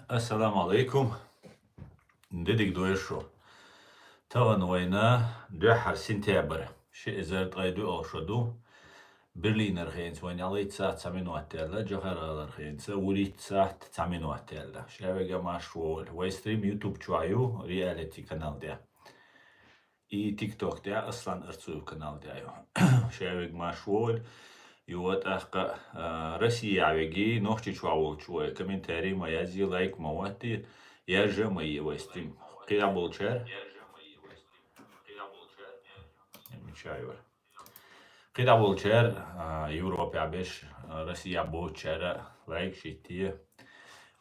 Assalamu alaikum. Dedik doyuşu. Tavan oyna 2 سنتبر. شيء زرت غيدو أو شدو. برلين رخينت وين عليت ساعة 9 وقتها جهر رخينت وليت ساعة 9 وقتها شابك مشغول ويستريم يوتيوب شويو رياليتي قناة ده إي تيك توك ده أصلا أرسل قناة ده شابك مشغول يوت أحق روسيا عوجي نوختي شوال شوي كومنتاري ما يزي لايك مواتي يرجع ما يوستريم قيا بولشر مشاور قيا بولشر يوروبا عبش روسيا بولشر لايك شتي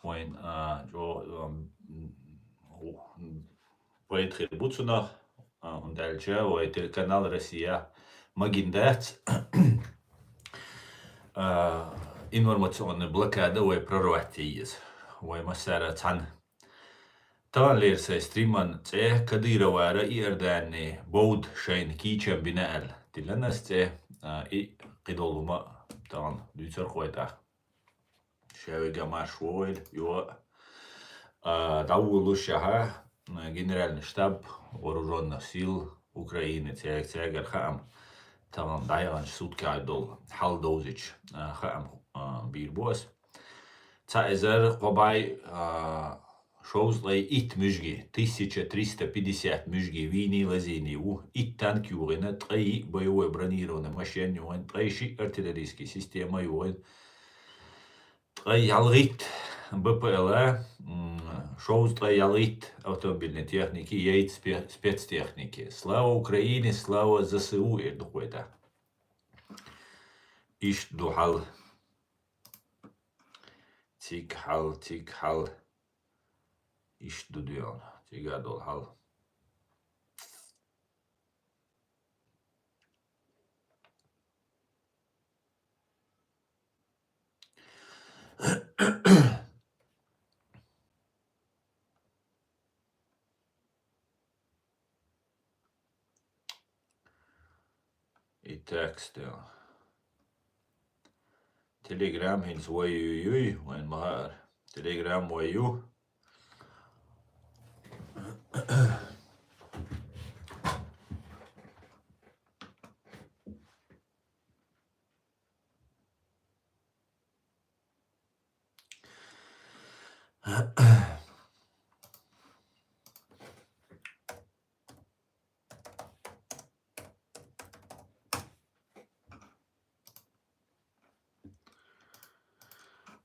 وين جو ويدخل بوتسونا وندالجا ويت القناة روسيا ماجندات информационная блокада ой прорватиез ой масара цан талерсе стриман це кадировара иердани بود شين كيچن بنال دلنسته и قدولما тан дүйцер койда шевега машвойл ё даулушаха генеральный штаб вооруженных сил Украины цегер хам تمام دايران سود كايدول حال دوزيج خام بيربوس تايزر قباي شوز لي إت مجي 1350 مجي ويني لزيني و إت تانك يوغينا تقي بيوه برانيرون ماشين يوغين تقي شي ارتلريسكي سيستيما يوغين تقي يالغيت БПЛА шоу стоялит автомобильной техники, яйц спецтехники. Слава Украине, слава ЗСУ и духойта. Иш духал. Тикхал. Иш дудион. Тигадол хал. И текст, ja. Telegram hins wayuy وين مهار. Telegram wayu.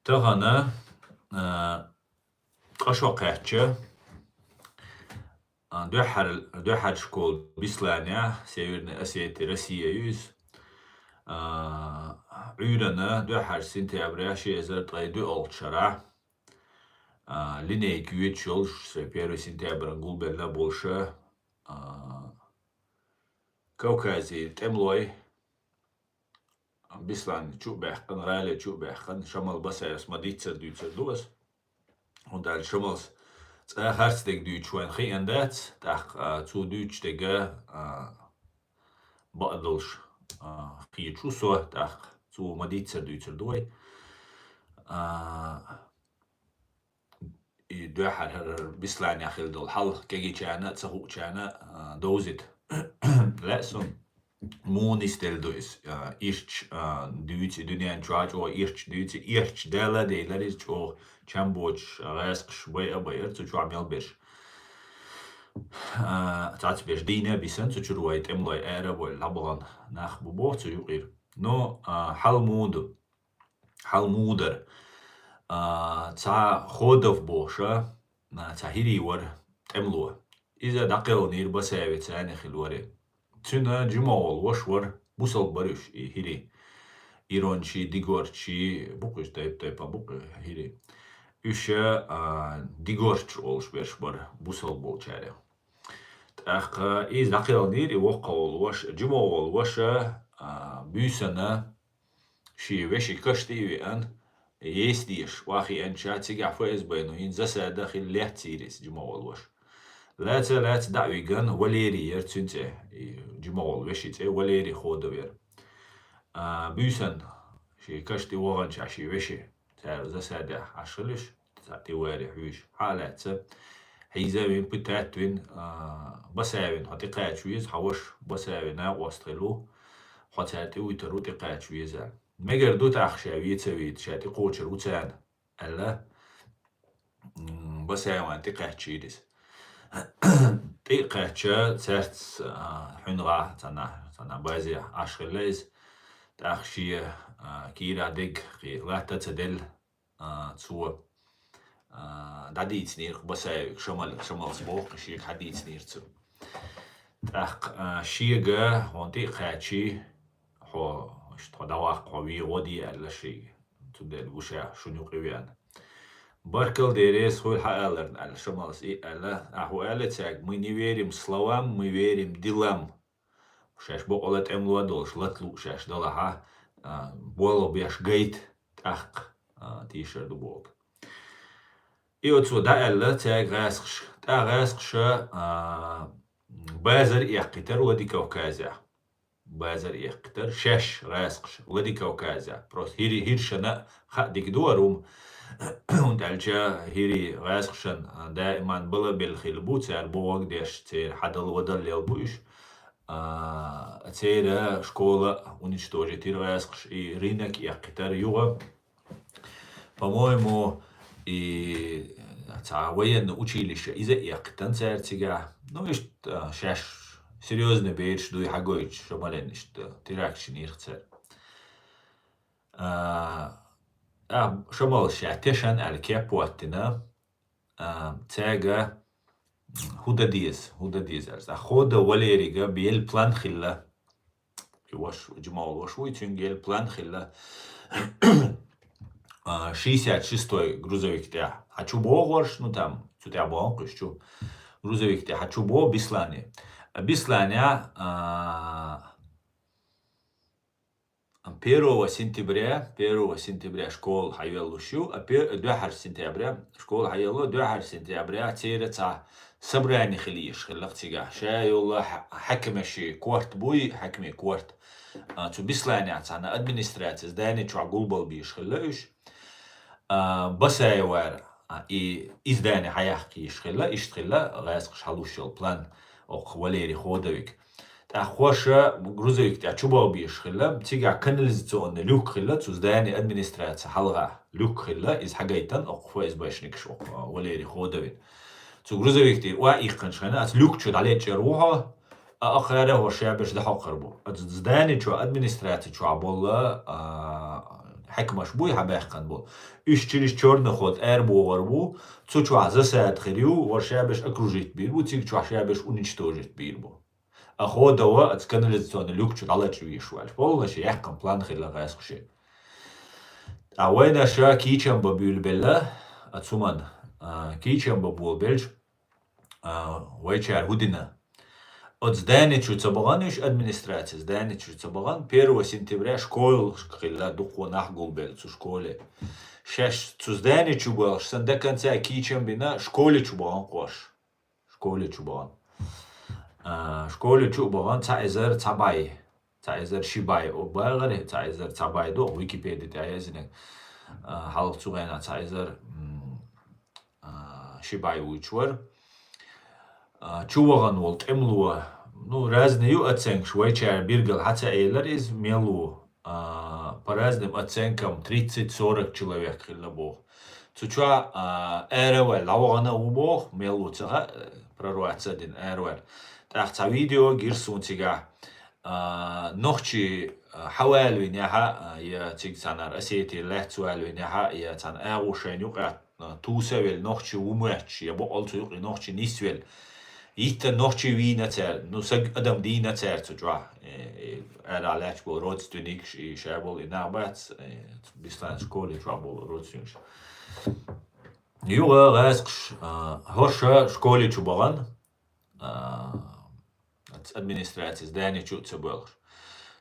Tağana قشوقاتشا دوحر شكول بيسلانيا سيورنا أسيتي روسيا يوز عيرنا دوحر سنتابريا شي ازرت غيدو أولتشرا ليني كويت شولش سيبيرو سنتابرا نقول بلا بولشا كوكازي تملوي بيسلان تشوف بحقن غالي تشوف بحقن شمال بسايس مديتسر دوتسر دوس وندال شمالس hartstikke Duits وين خيندات تاع تو Duits تجا بعضلش خي شو سو تاع تو مديتسر دوتسر دوي دو حر بيسلان يا خيل دول حل كجي كأنا تسهو كأنا دوزت لسون مونيستل دوس إيش دوتس دنيا نشاج أو إيش دوتس إيش دلا ديلريز جو چمبوچ غاسق شوي أباير تشو عميل بيش تعت بيش دينا بيسن تشو رويت إملاي أرب واللبغان ناخ ببوت تشو يغير نو حل مودر تا خودف بوشا تا هيري ور إملو إذا دقيقو نير بساوي تاني خلوري تنا جمال وشور بوسل بريش هيري إيرانشي ديغورشي بوكش تايبا بوك هيري Üşe digorç olmuş bir busal bol çare. Tak iz dakil niri vokal olmuş, cuma olmuş, büsene şi ve şi kaşti en yestiş vahi en şati gafez beyno in zasa dakhil lehtiris cuma olmuş. لا دعوي جن وليري يرتنته cuma olmuş ite وليري خوده ver. Büsen şi kaşti vagan şi ve şi زساده عشلش تيواري حويش حالات حيزاوين بتاتوين بساوين حتى قاعد شويز حوش بساوين واسطلو حتى ويترو تقاعد شويزان مگر دو تاخشاوي تسوي شاتي قوشر وتان ألا بساوين تقاعد شيدس تقاعد تسرت حنغا تنا بازي عشخليز تاخشي كيرا دق غير تتدل تسوى دادي تنير بساوي شمال سبوق شيك حدي تنير تسو تاخ شيغا هونتي قاعدشي حو دواق قوي ودي ألا شيء تدل وشا شنو قويان بركل ديريس خوي حالرن على شمالس ألا أهو ألا تاج мы не верим словам мы верим делам شاش بقولت أملوا دولش لطلو شاش دلها بولو بيش جيت تاق تيشر دو بولك إيوتسو دا ألا تاج غاسخش تا غاسخش بازر يقتر ودي كوكازا بازر يقتر شاش غاسخش ودي كوكازا بروس هيري هيرشنا خدك دوروم ونتالجا هيري غاسخشن دائما بلا بالخلبوت البوغ ديش تير حدل ودل يلبوش تير школа уничтожить غاسخش и рынок يقتر يوغا по-моему и военное училище из-за яктан цертига ну и шаш серьезный бейдж дуй хагоич шамален что тиракшин ирцер شمال شاتشان الكابواتنا تاجا هودا ديز أرز أخودا وليريجا بيل بلان خلا يواش جمال وشوي تنجيل بلان خلا 66-й грузовик тя хачубо горш ну там тя бонку що грузовик тя хачубо Бислани Бисланя 1 сентября школ хайвелушу 2 сентября школ хайвелу 2 сентября تيرتا собрание خليش خلقتيغا شاي والله حكمشي كورت بوي حكمي كورت تو Бисланя تانا ادمنستراتس داني تشع قلبل بيش خلوش بسايوار и издание хаяхки шхила иштхила гайсқш халушил план оқ валери ходовик та хоша грузовик та чубал бишхила тига канализационный люк хила цу здание администрация халга люк хила из хагайтан оқ файз башник шо валери ходовик цу грузовик ти ва ихкан шхана ас люк чу дале черуха آخره هوشيا بش ده حقربو زداني شو أدمنستراتي شو عبالله حكمش بوي حباخن بو إيش تشيلش چورن خود بو وربو تو شو عزا ساعت خريو ورشيا بش أكروجيت بير بو تيك شو عشيا بش ونشتوجيت بير بو أخو دوا أتكناليزاتون لوك شو دالة شو يشوالش بولنا شي يحكم بلان خيلا غايس خشي أوين أشياء كيشن ببيول بلا أتسومان كيشن ببول بلج ويشار هودنا от здания Чуцабаганыш администрации, здания Чуцабаган 1 сентября школ школа духонах гулбел цу школе. Шеш цу здания Чубал, сан до конца кичем бина школе Чубаган кош. Школе Чубаган. Школе Чубаган цаизер цабай. Цаизер шибай. Обагаре цаизер цабай до Википедия таязинек. Халк цугайна цаизер шибай уичвар. Чуваган волт эмлуа ну разные оценки швейчар биргал хотя эйлер из мелу по разным оценкам 30-40 человек хиллабо цуча эрвел лавана убо мелу цага прорваться один эрвел так ца видео гирсунтига нохчи حوالي نها يا تيجسانار أسيتي لا توالي نها يا تان أغوشين يقع توسويل نخشي ومرتش يبقى ألتو يقع نخشي نيسويل يتا نخشي وينا تال نسق أدم دينا تال تجوا على بول رودز تونيكش شابول إنابات بيسلان سكولي ترابول رودز تونيكش يوغا غاسقش هرشا شكولي تشبغان администрации здания чуцебелш.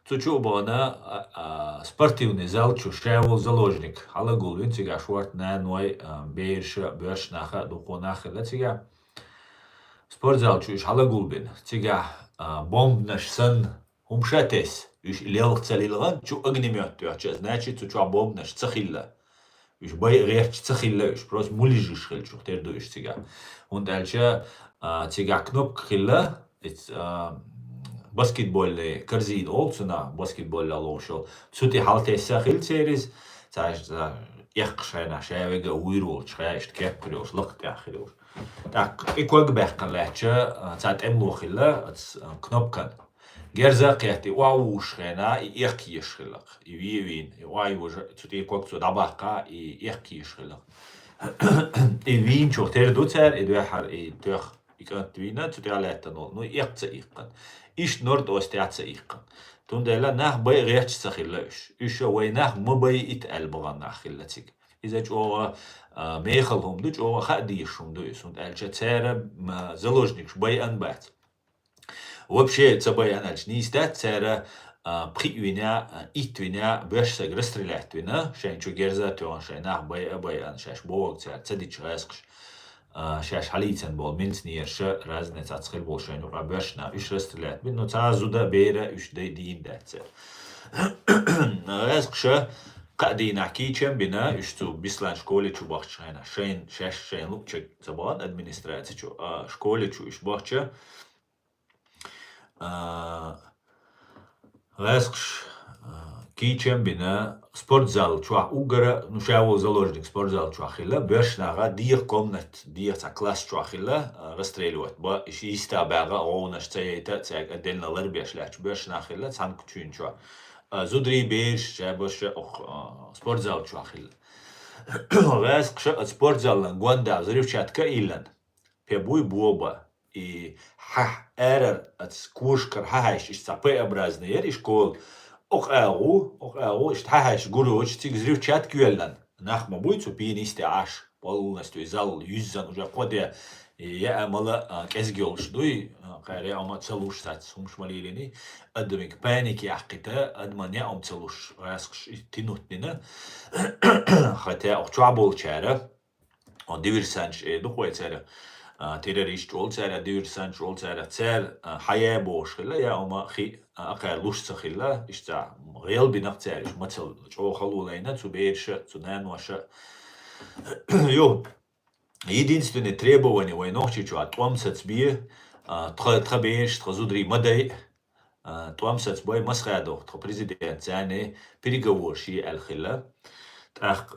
Цучубана спортивный зал чушевол заложник. Халагул винтига шварт на ной бейрша бешнаха духонаха латига. Спортзал чуш халагул бин. Тига бомбнаш сан умшатес. Юш илелх целилган чу огнемет тюача. Значит цучуа бомбнаш цахилла. üç bay recht çıxilla üç pros mulijiş xil çok terdu üç tiga. Und elçe tiga knop xilla basketbol karzid olsuna basketbol alошол. Цути халтеса xil series يقشنا شاويga uirul schreist kepkrios lucht achrios. Tak ikog bekkanlecha zat emlochilla ats knopkan. Gerza qehti wow schena iqi schilaq. Iwin wai woj tuti ikog so dabaqa iqi schilaq. Iwin cho terdutser idwehar idweh ikantwina tuti aletta no iqta iqan. Ish nordostiatsa iqan. Tundela nah bay rechts sakhillas. Üsha way nah mabay it albagan nakhillatик. İza çoğa meyxalhum du çoğa khadiyshum du sunt elcha tsera заложник bay anbat. Вообще цабай анач не истат tsera притвиня итвиня бешса грастрилятвина шен чо герза тон шен nah bay an шаш бог tsер цадич расқш شاش حليتن بول منتنير شا رازنة تاتخيل بول شاين وقع باشنا إيش رستلات بنو تعزودا بيرا إيش دي دين داتر رازق شا قادي نحكي كم بنا إيش تو بيسلان شكولي شو باخشانا شاين شاش شاين لوكشك زبان أدمنستراتي شو شكولي شو إيش باخشا رازق كيچم بنا спортзал чуа угара нушаво заложник спортзал чуахила бешнага дир комнат дир та класс чуахила расстреливать ба иста бага оунаш цаета цаг отдельно лербешлач бешнахила цанк чун чуа зудри беш чабош спортзал чуахила раз кша спортзал гванда зривчатка илан пебуй буоба и ха эрер ат скушкар хаш иш цапе образный ир школ Ох, штахаш гуруч тиг зривчат кюеллан. Нахма буйцу пианисти аш полностью зал юззан уже коде я амала кезги олшдуй қайре ама цалуш сат сумшмалилини адмик паники ақита адмания ам цалуш расқш тинутнина хотя охча болчара он диверсанч духойцара terrorist olsara divirsanç olsara tsar haya boşkhilla ya ama khi aqar lushsakhilla işte real binaqtsar ish matsal çoxalulayna цубейша цунанваша yo единственное требование войнохчи чу атомсац бие трабеш трзудри мадай атомсац бой масхадо президент зане переговор ши алхилла так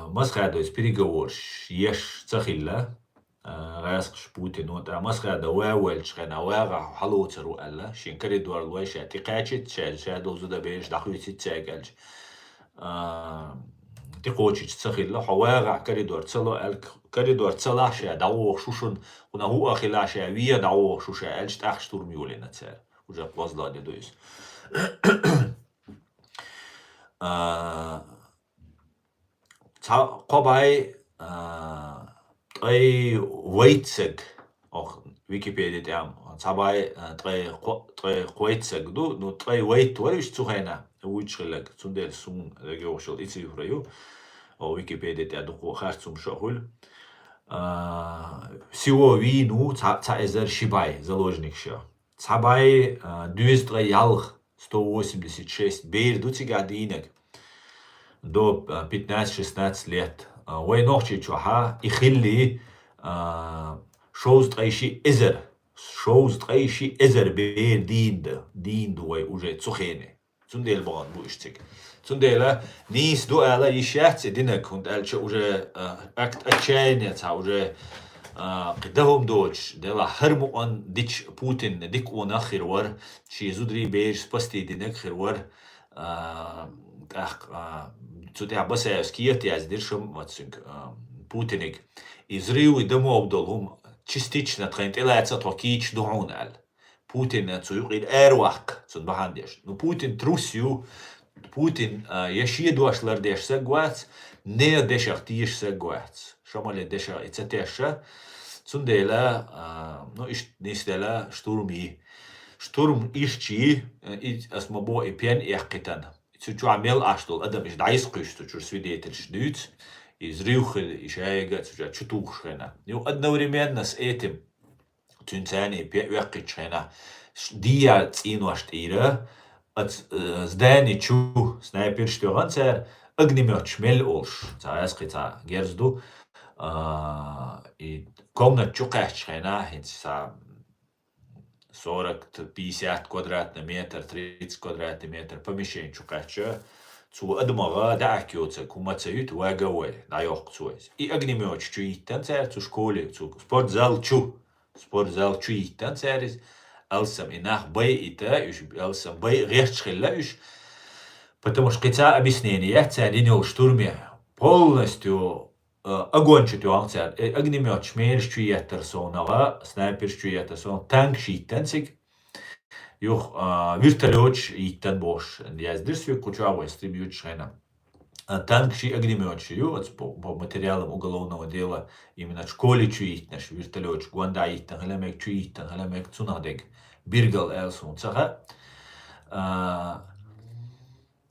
масхадо из переговор еш цахилла غاسقش بوتين وتا مسخا دواول شخنا واغا حلوترو الا شينكري دوار الويش اعتقاچت شادو زودا بيش دخويتي تساقلج تقوچيت تسخيل حواغا كريدور تسلو ال كريدور تسلاش داو شوشن ونا هو اخلاش ويا داو شوش الج تاخش تورميولينا تسال وجا بوزلا دي دويس قباي drei Weizsäg, auch Wikipedia der dabei drei Weizsäg du nur drei Weit war ich zu einer Witschlag zu der Sum der Georgschul ist sie für you auf Wikipedia der doch hat zum Schul всего вину цаэзер шибай заложникша цабай 200 ялх 186 бер дуцигадинек до 15-16 лет وينوخشي تشوها يخلي شوز تغيشي إزر بين دين دوي وجه تسخيني تنديل بغان بوشتك تنديلا نيس دو ألا يشيحت دينك كنت ألشا وجه أكت أتشايني تا وجه قدهم دوش ديلا هرمو أن ديش بوتين ديك ونا خيروار شي زودري بيش سبستي دينك خيروار Цутя басаевският яздиршим мацинг Путиник изрив и демобдолхум частично трентилаца токич дуунал Путин цуюqil erwaq цун бахандеш ну Путин трусю Путин яши дуашлар дешса гвац не дешахтиш сагвац шамале деша ицатеша цундела ну иш нистела штурм ишчи асмабо ипен яқитан Цучу амел аштол адам иш дайс qüstu чур свидетель ждут из рюхел иш айга цуча чутухшена. Ну одновременно с этим тюнцани певекичена дия цинуаштира от здани чу снайпер штёганцер огнемет шмель олш. Цаяс кица герзду. И комнат чукачхена, хинца 40-50 квадратный метр, 30 квадратный метр помещение чукача. Цу адмага дакиоца кумацают ваговой даёк цуэс. И огнемет чуиттан цер цу школе, цу спортзал чуиттан церис. Алсам инах бай ита, алсам бай речхилла, потому что это объяснение царинил штурме полностью огонь чутюан цар, огнемет шмель чуиттер сонага, снайпер чуиттер сон, танк шиттан цик. Юх вертолет иттан бош. Я здесь кучавый стрибьют шайна. Танк ши огнемет шию, по материалам уголовного дела именно в школе чуит наш вертолет, гуанда иттан, халямек чуиттан, халямек цунадек, биргал элсун цаха.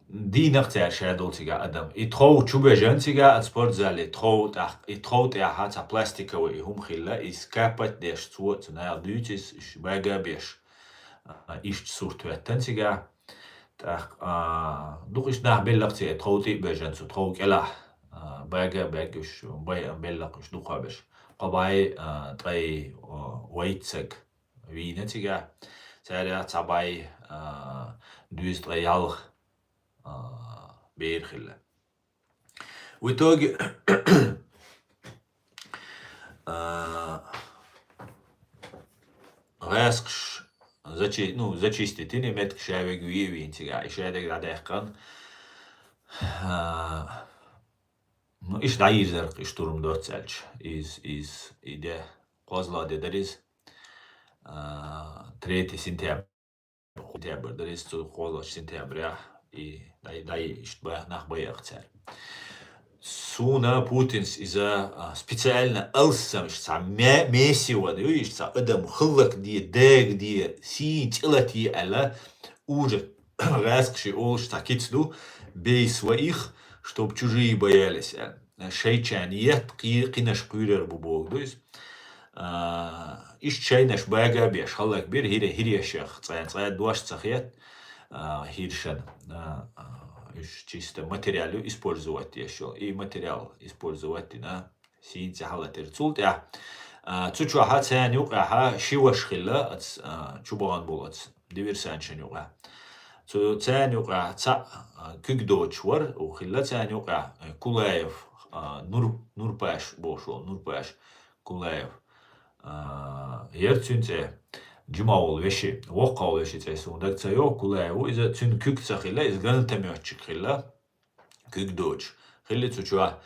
Динах цар шадол тига адам. И троу чубе жен тига от спортзале, троу тя ца пластиковый хумхилла, и скапать деш цуот, на дютис, бага беш. Ist surtuetten siga tak du is nach bellach te troti bejen so trok ela baga bagish bay bellach is du khabesh qabay tay waitsek wien siga saria tabay du ist real beerkhilla وتوج غاسقش зачистить или мет кшавег винтига, и шедег радехкан. Ну, иш даизер, иш турм доцельч, из иде козла дедерис 3 сентябрь, дерис цу козла сентября, и дай иш нах бояхцер. Суна Путинс из-за специально алсам ишца месиwa, да ишца адам хлак ди дег ди си тилати ала уже раскши олшта кицду бей своих, чтоб чужие боялись. Шейчаният кинаш курер бубог, то есть иш чайнаш бага беш халак бир хиряшах цай дуаш цахет хиршан. Чисто материал использовать еще. И материал использовать на синти халатер цултя. Цучу хацан юqa шиваш хилла чубан булац диверсанчен юqa. Цан юqa ца кигдочвар у хилла цан юqa Кулаев Нурпаш бошол Нурпаш Кулаев ерцунте Джумаул веши, вокал веши цайсун, так цайо кулаеву, иза цун кюк цахила, из ганатамётчик хила, кюк доч. Хили цучуа,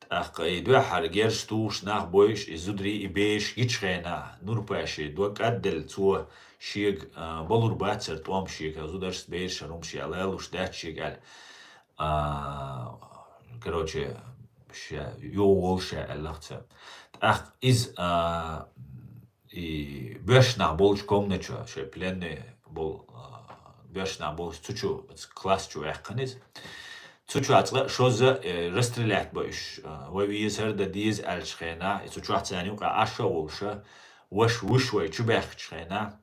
так и дуа харгер штуш нах бойш, изудри и беш, ичхена, нурпаши, дуак аддел цуа шиг, болур бацер туам шиг, азударс беш, румши, алелуш датчик, короче, йоулша, аллахца. Так, из и бешна болч комнечо, ше пленный бол бешна болч цучу класс чувахканис. Цучу ацла шоза расстрелять боиш. Вавиесер да диз алчхена, и цучу ацани ука аша олша, вышвой чубах чхена.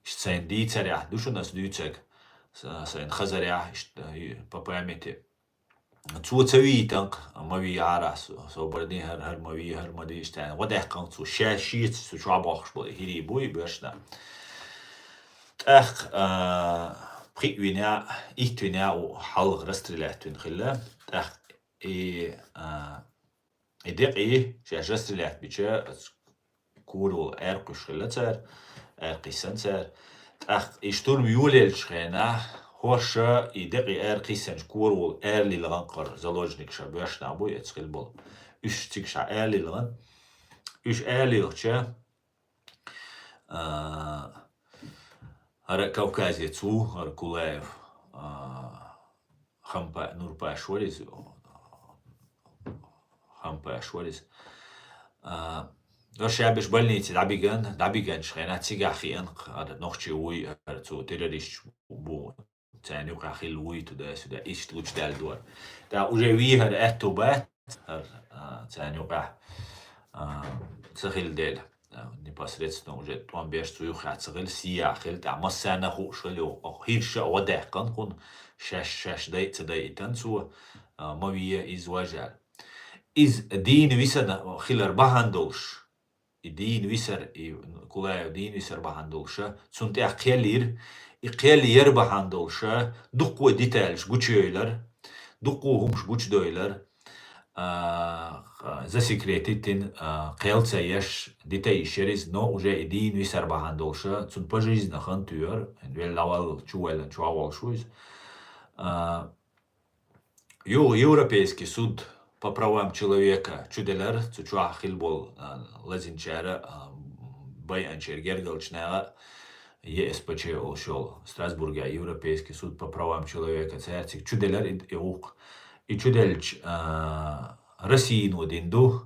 Штсайн дицаря, душу нас дюцек, сайн хазаря, по памяти. Цу цави танк мави арас со бардин хар мави хар мадиш тан ودح кан цу шашит цу чабахш бол хири буй бешна ах приквиня ихтвиня хал расстрелятвин хилла ах и дек шаш расстрелят бича курул эркуш хиллацер эркисенцер ах и штурм юлел шхена Хоша и дек эркисен курул эрли лганкар заложник шабеш набуй эцкел бол. Үш тикша эрли лган. Үш эрли лгча ара Кавказия цу ара Кулаев хампа Нурпа шварис хампа шварис Дош я беш больнице дабиган шхена цигахи анк ара нохчи уй ара цу террорист бу تاني وقاخيل ويتو دا سودا إيش تلوش دال دور دا وجاوي هر أتو بات هر تاني وقاح تسخيل دال непосредственно уже там беш цуюхацгыл сияхил тамассана хушгыл хирша одехкан кун шаш дай танцу мавия из важал из дин висана хилар баhandolш دين ويسر كولا دين ويسر بهندولشا سنت أقيلير إقيلير بهندولشا دقوا ديتالش بوشيلر دقوا همش بوش دويلر за секретитин قيلتسيش ديتايشريز نو уже دين ويسر بهندولشا سن пожизненно хантуер вел лавал чуавал шуиз Европейский суд по правам человека чуделер цучуахил бол лазинчара байанчер гергалчнага ЕСПЧ ошол Страсбурга Европейский суд по правам человека церцик чуделер иук и чудельч Россию динду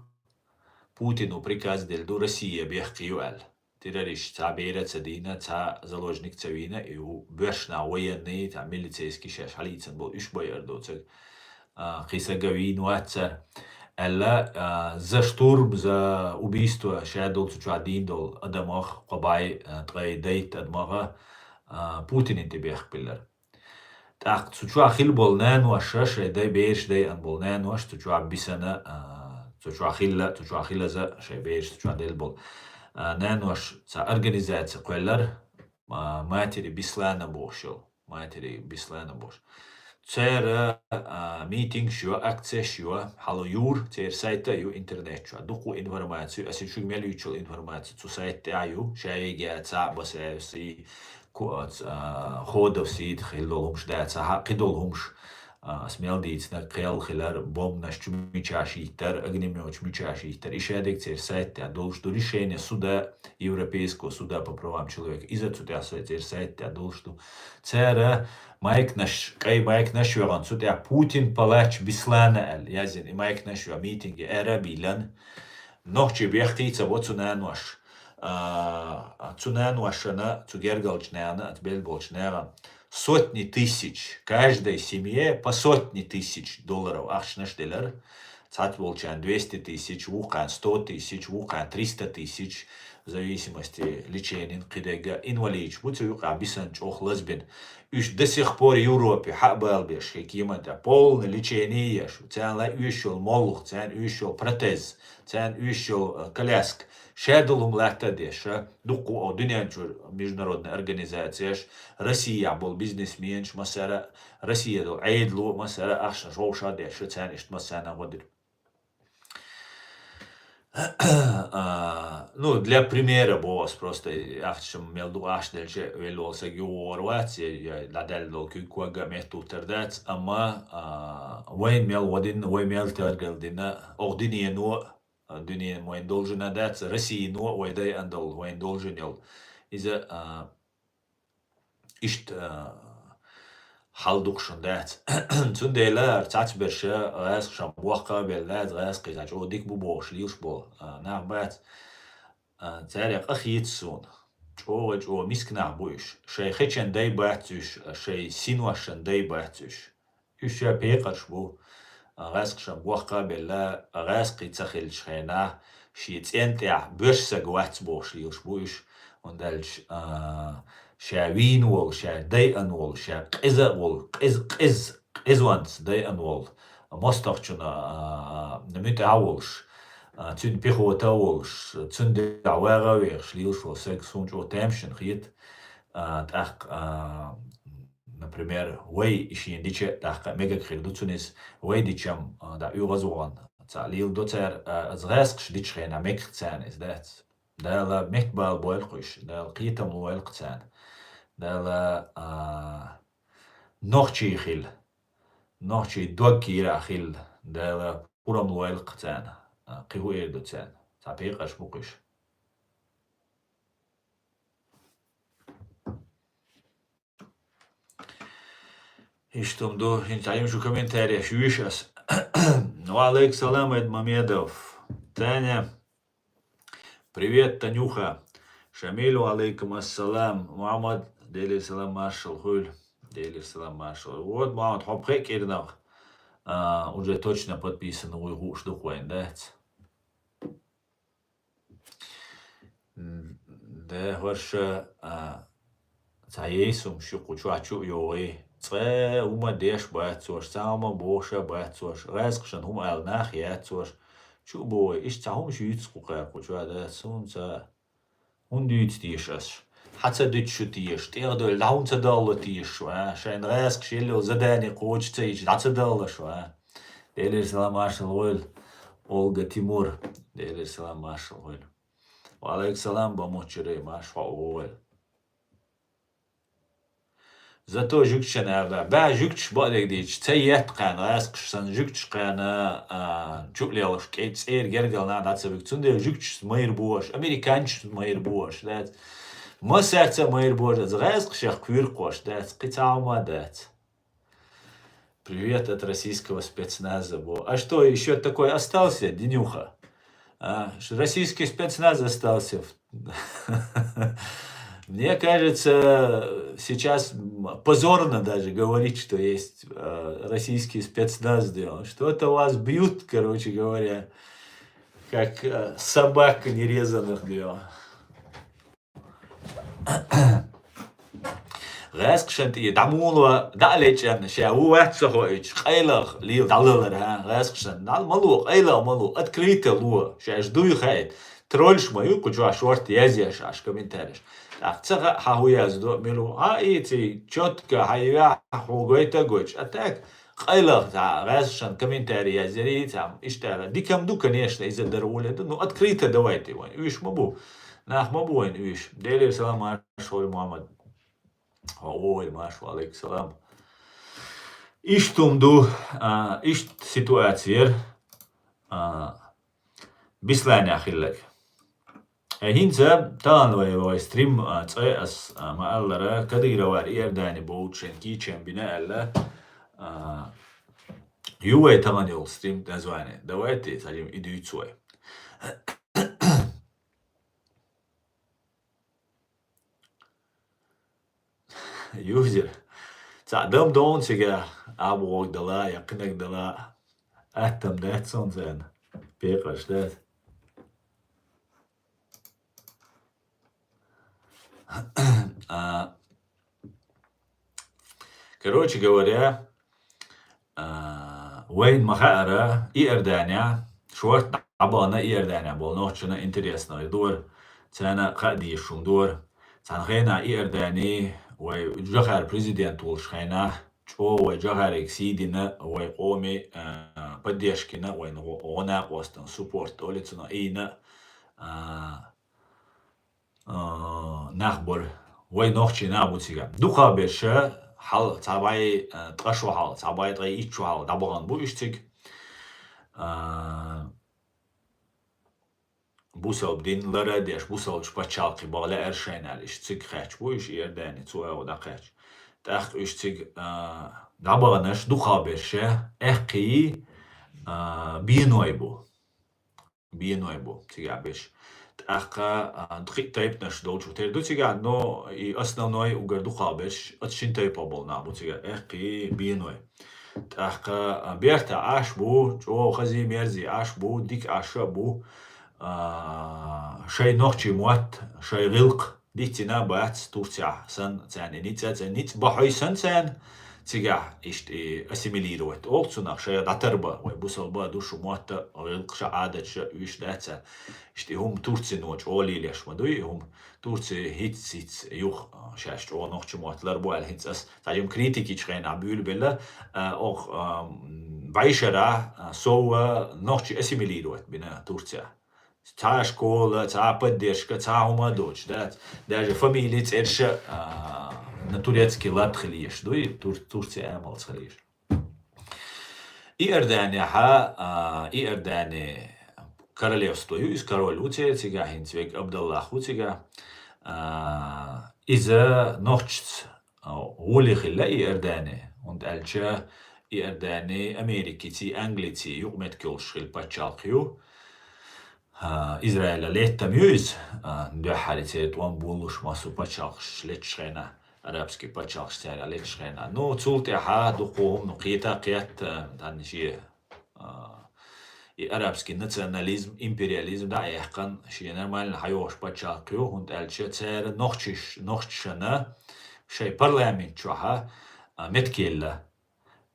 Путину приказ дельду Россия бехкиюэл террорист цабера цадина ца заложник цавина и бешна военный та милицейский шаш халицен был ишбоярдоцек Хисагавин Уатцер Элла за штурм, за убийство шедол цучадин дол адамах кабай трей дейт адмага Путин интебех пиллер. Так цуча хил бол нан ваша шедай беш дей ан бол нан ваш цуча бисана цуча хилла за шей беш цуча дел бол нан ваш ца организация квеллер матери бислана бошел матери бислана бош. Цер митинг шо акция шо хало юр цер сайта ю интернет шо дуку информацию аси шуг мелючил информацию цу сайт аю шайге ца баси ходов сид хилолумш да ца қидолумш смелдиц на қел хилар бом наш чумичашитер огнемёт чумичашитер и шадек цер сайт должен до решения суда Европейского суда по правам человека из-за цутя цер сайт должен цер Майк наш веган цутя Путин палач бислана эл язин и майк наш митинги эра билан нохчи бехтица вот цунанваш цунанвашана цугергалчнана отбельболчнера сотни тысяч каждой семье по сотни тысяч долларов ахшнаштелер цатволчан 200 тысяч вукан 100 тысяч вукан 300 тысяч в зависимости лечения кидега инвалид будь абисан чохлазбин до сих пор в Европе хабалбеш каким-то полное лечение цен ушел молух цен ушел протез цен ушел коляск шедулум лахтадеша дуку дунянчур международная организация Россия был бизнесмен масара Россия до айдлу масара ахша шоуша деша цен ишт масана водир. Ну, для примера бос просто ахшам мелду ашдельше велоса георват я ладел дол куга метутердат ама вайн мел водин вайн мел тергелдина ордине но дуния вайн должен дать России но вайдай андол вайн должен ел иза ишт حالدوخشن دات تون دیلر تات برشه راس شام واقع بلاد راس قیزاج او دیک بو باش لیوش با نعبت تاریخ اخیت سون جو میسک نعبوش شیخه چندی باتش شی سینواشن دی باتش یوش یا پیقش بو راس شام واقع بلاد راس قیزاخیل شینا شیت انتیا برش سگوات باش لیوش بوش وندلش شاوين وول شا دايان وول شا قزا وول قز وانس دايان وول مستخشنا نميت عولش تون بيخو تاولش تون دعواغا ويرش ليوش وسيك سونجو تامشن خيت تاق например وي اشين ديچه تاق ميگا خير دوتونيس وي ديچم دا يوغازوان تا ليل دوتر از غاسقش ديچخينا ميكتسان از دات دا لا ميكبال بويلقش دا قيتم ويلقتان دالا نوخشي خيل نوخشي دوكي راخيل دالا قرم لويلق تان قيهو ايردو تان تعبيقش بوقش Иштом до интаим шу комментария шуишас. Ну алейк салам Эд Мамедов. Таня. Привет, Танюха. Шамилу алейкум ассалам. Мухаммад Дейли салам маршал хуль. Дейли салам маршал. Вот, Мухаммад, хопхек ирнах. Уже точно подписан уйгу штуквайн, да? هورش تعيسهم شو شو يوي صغير وما ديش بايت سوش ساما بوشة بايت سوش رازقشن هم الناخ يات سوش شو بوي إيش تعهم شو يتسقو قيرقو شو هذا سون تا هون ديت تيش أش حتى ديت شو تيش تيغدو لعون تدالة تيش شو شاين رازق شيلو زداني قوش تيش لا تدالة شو ديلي سلام مارشال ويل أولغا تيمور ديلي سلام مارشال ويل وعليك سلام بموتشري ماش ويل Зато жукчана ба жукч бодек дич цеят кан расқшсан жукч кана чуклялш кейц гергал на дацевик цунде жукч майр бош американч майр бош дат масерца майр бош расқшах квир кош дат қитаума дат. Привет от российского спецназа. А что, еще такой остался, Денюха? Российский спецназ остался. Мне кажется, сейчас позорно даже говорить, что есть российский спецназ. Что-то вас бьют, короче говоря, как собак нерезанных. Расқшанти дамулва далечан шауат сохоич хайлах лив даллар расқшан дал малу айла малу открыто луа ша жду хай трольш мою куча шорт язяш аш комментариш цага хауяз до милу эти четко хайя хугойта гоч а так хайлах расқшан комментарий язери там иштара дикам ду конечно из-за даруля ну открыто давайте виш мабу нах мабу виш дели салам шой Мухаммад. Ой, Машу, алейк салам. Иштумду, ишт ситуация, бисланя хиллек. Хинца таланвай стрим цэс мааллара кадыравар иердани боучен кичен бина алла ювай таманил стрим название. Давайте садим идуицой. Юзер. Дам дончига абуог дала, якнак дала. Атам дат сонзен. Пекаш дат. Короче говоря, Уэйн Махара и Иордания, шорт абана Иордания, был ночно интересно. Дор, цена кадишум дор, цанхена Иордanii وجهر بريزيدنت والشخينا شو وجهر إكسيدنا وقومي بديشكنا ونا قوستن سبورت أولتنا إينا نخبر ونخشي نابوتيجا دوخا بيش حال تابعي تقشوا حال تابعي تغي إيشوا حال دابغان بو إشتيج بوسال بدين لرا ديش بوسال شباتشالقي بالا ارشين عليش تيج خاتش بويش إيرداني توها ودا خاتش تاخ إيش تيج دابغانش دوخا بيرشه احقي بينوي بو تيج عبيش تاخ دقيق تايب نش دولشو تيردو تيج نو основной угар دوخا بيش اتشين تايب بولنا بو تيج احقي بينوي تاخ بيرتا عاش بو جو خزي ميرزي عاش بو ديك عاشا بو شيء نوختي موات شيء غلق ديتنا بات تورتيا سن يعني نيت بحوي سن تيجا إشت أسيميليروت أوكسونا شيء داتربا ويبوسل با دوش موات غلق شعادة ويش داتا إشت هم تورتي نوج أولي ليش مدوي هم تورتي هيت يوخ شاشت أو نوختي موات لربو الهيت أس تعلم كريتيكي تشغين عبيول بلا أو بايشرا سو نوختي أسيميليروت بنا تورتيا تا школа, та поддержка, та умадоч, да, даже фамилия церша на турецкий лад хлиеш, да, и Турция амал хлиеш. Иордания королевство, из король утига, хинцвек Абдаллах утига, из-за ночц улихилла Иордания, und алча Иордания Америки, ти Англии, югмет килшил пачалхю. Израиля летом юз, духалите туан булуш масу пачалш летшена, арабский пачалш тяга летшена. Ну цулте ха духом, ну кита кият, танжи и арабский национализм, империализм, да, яхкан, ши нормально хайош бачалкю, und elche цер нохчана, шей парламент чуха, меткелла,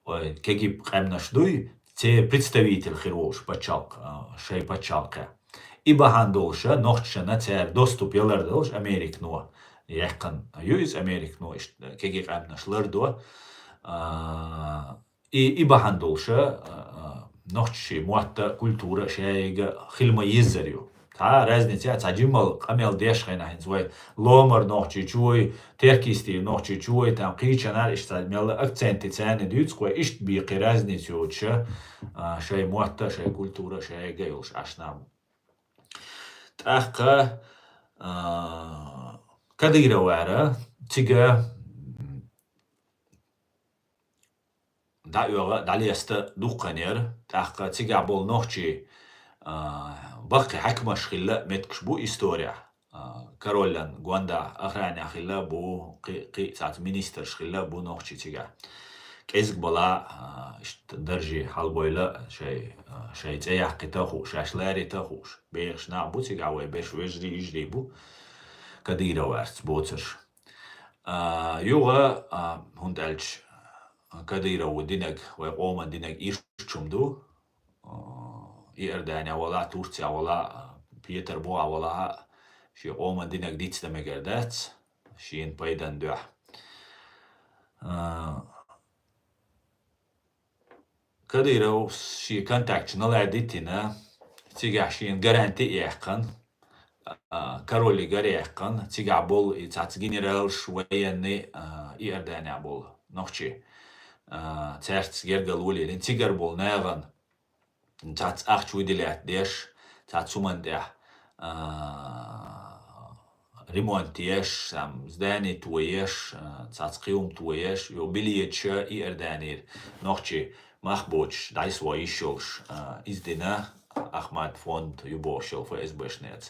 кегиб қамнашлуй, те представитель хирош бачалк, шей бачалка. И бахандолша, нохчана цер доступ ялардолш Америк но, яхкан юз Америк но, кегиб қамнашлардо, и бахандолша, нохчи муатта культура шейга хилма يزريو та разница таджимал камел дешхайна хинзвай ломар нохчи чуй теркисти нохчи чуй там қичанар ишта мел акценти цани дюцкой ишт биқи разницу ча шей муатта шей культура шейга юлш ашнам тахка кадира вара тига داليستا دوقنير تاقا تيجا بول نوخشي باقي حكمة شخلا متكش بو إستوريا كارولان غواندا أخراني أخلا بو قي ساعت مينيستر شخلا بو نوخشي تيجا كيزك بلا درجي حالبويلا شي تيح قتاخوش عشلاري تاخوش بيخش نعبو تيجا وي بيش ويجري يجري بو كديرا وارت بوتر يوغا هندالش كديرا ودينك ويقوم دينك إيشتشمدو إيردانيا ولا تورتيا ولا بيتر بوع ولا شي قوم دينك ديتس دمجردات شين بايدان دوح كديرا شي كونتاكت نلا ديتنا تيجا شين جارانتي يحقن كارولي جاري يحقن تيجا بول يتعت جنرال شوية ني إيردانيا بول نوخشي تارت جرجل ولي لين تيجر بول ناغن تات أخش وديلات ديش تات سومن ده ريمونتيش سام زداني تويش تات قيوم تويش يو بليتش إيردانير نوخشي مخبوش دايس وايشوش إزدنا أحمد فوند يبوشل فايز بشنات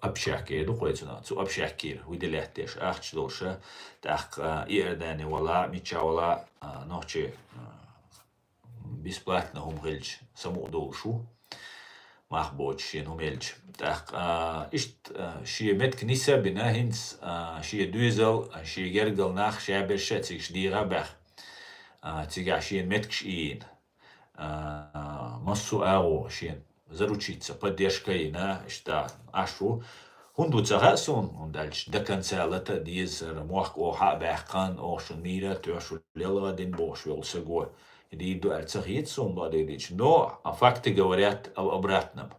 أبشاكير دقيتنا تو أبشاكير وديلات ديش أخش دوشة تاق إيرداني ولا ميتشا ولا نوخشي бесплатно умгельч саму долшу махбоч шин умельч так ишт ши метк ниса бина хинс ши дюзел ши гергел нах шабер шатик шдира бах тига шин метк шин массу ао шин заручиться поддержкой на что ашу хунду цагасон und als der Kanzlerta dieser moch o ha bachkan o schon mira töschu lelwa den bosch will сего и до альцахитсум бадыдич. Но факты говорят об обратном.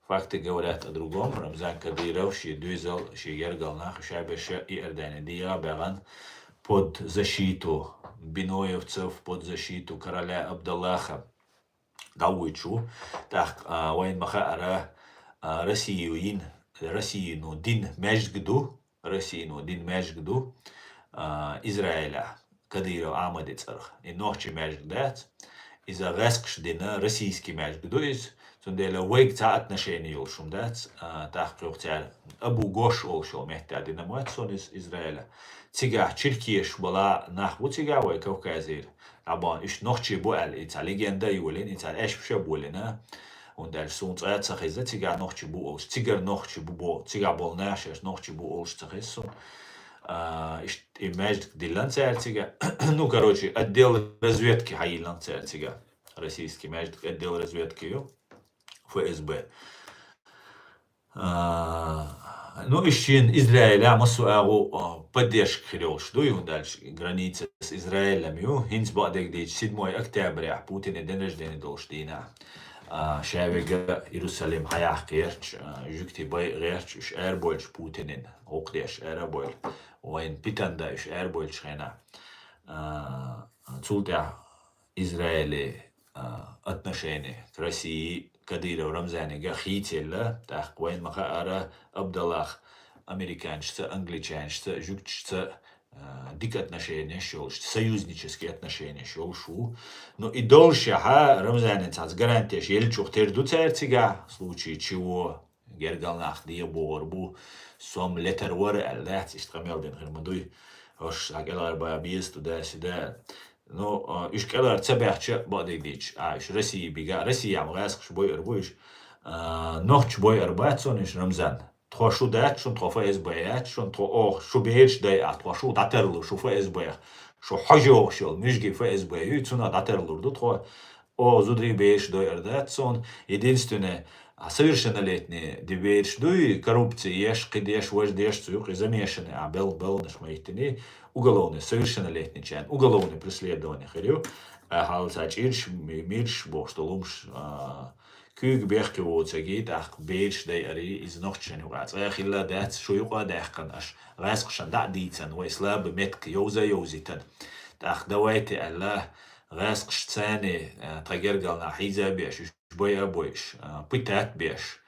Факты говорят о другом. Рамзан Кадыров, ши дюзел, ши гергал нах, шабеша и Эрдани Дия беган под защиту биноевцев, под защиту короля Абдаллаха Дауичу. Так, вайн маха Россию дин межгду, Израиля. Кадыров Амади царх. И ночи между дать. Из-за вескш дина российский между дуис. Сундела вейк за отношения улшум дать. Так прохтяр Абу Гош улшул мехта динамуэт сон из Израиля. Тига Чиркиеш была нахву тига вей Кавказир. Абан иш ночи буэл. Ица легенда юлин. Ица эшпша булина. Und der Sohn zach ist tiga nocci bu ulш. Tiger nocci bu bo. Tiga bol nashes nocci bu ulш цахиссон. И между диланцертига, ну, короче, отдел разведки хаиланцертига, российский между отдел разведки ФСБ. Ну, ищин Израиля, массу агу поддержка хрёш, и дальше граница с Израилем, хинц бадек дич 7 октября, Путин день рождения долждина. شاويجا يروساليم حياح قيرش جوكتي باي غيرش اش ايربولش بوتينين اوقديش ايربول وين بيتاندا اش ايربولش خينا تولتع إسرائيلي отношения к России Кадыров Рамзанига хитилла так وين مقارا Абдаллах американчца англичанчца жукчца дик отношения шел, союзнические отношения шел шу. Но и дольше Рамзанец гарантия ельчух терду церцига, в случае чего гергалнах диаборбу сом летервор элдат истрамел ден хермадуй ош агелар баабиес туда-сюда Ну, ишкелар цебяхча бадыдич, иш России бига, Россия мгаск шбой арбуиш, нохч бой арбатсон иш Рамзан. Тхошу дат шун тхофа СБ, шун тхо ох шубеч дай а тхошу датерлу шу ФСБ. Шу хажо шел мижги ФСБ, юцуна датерлу тхо о зудри беш дай ардатсон. Единственное совершеннолетние дебеш дуй коррупции еш кидеш вож деш цуюк замешаны, а бел наш моитини уголовное совершеннолетний чан, уголовное преследование харю, халсач ирш мирш боштолумш кюг бехке воцагит ах беш дай ари из нохчен угац. Хилла дат шуюка дахкан аш расқшан да дицан вайслаб метк йозитан. Ах давайте алла расқш цани тагергална хиза беш боя бойш питат беш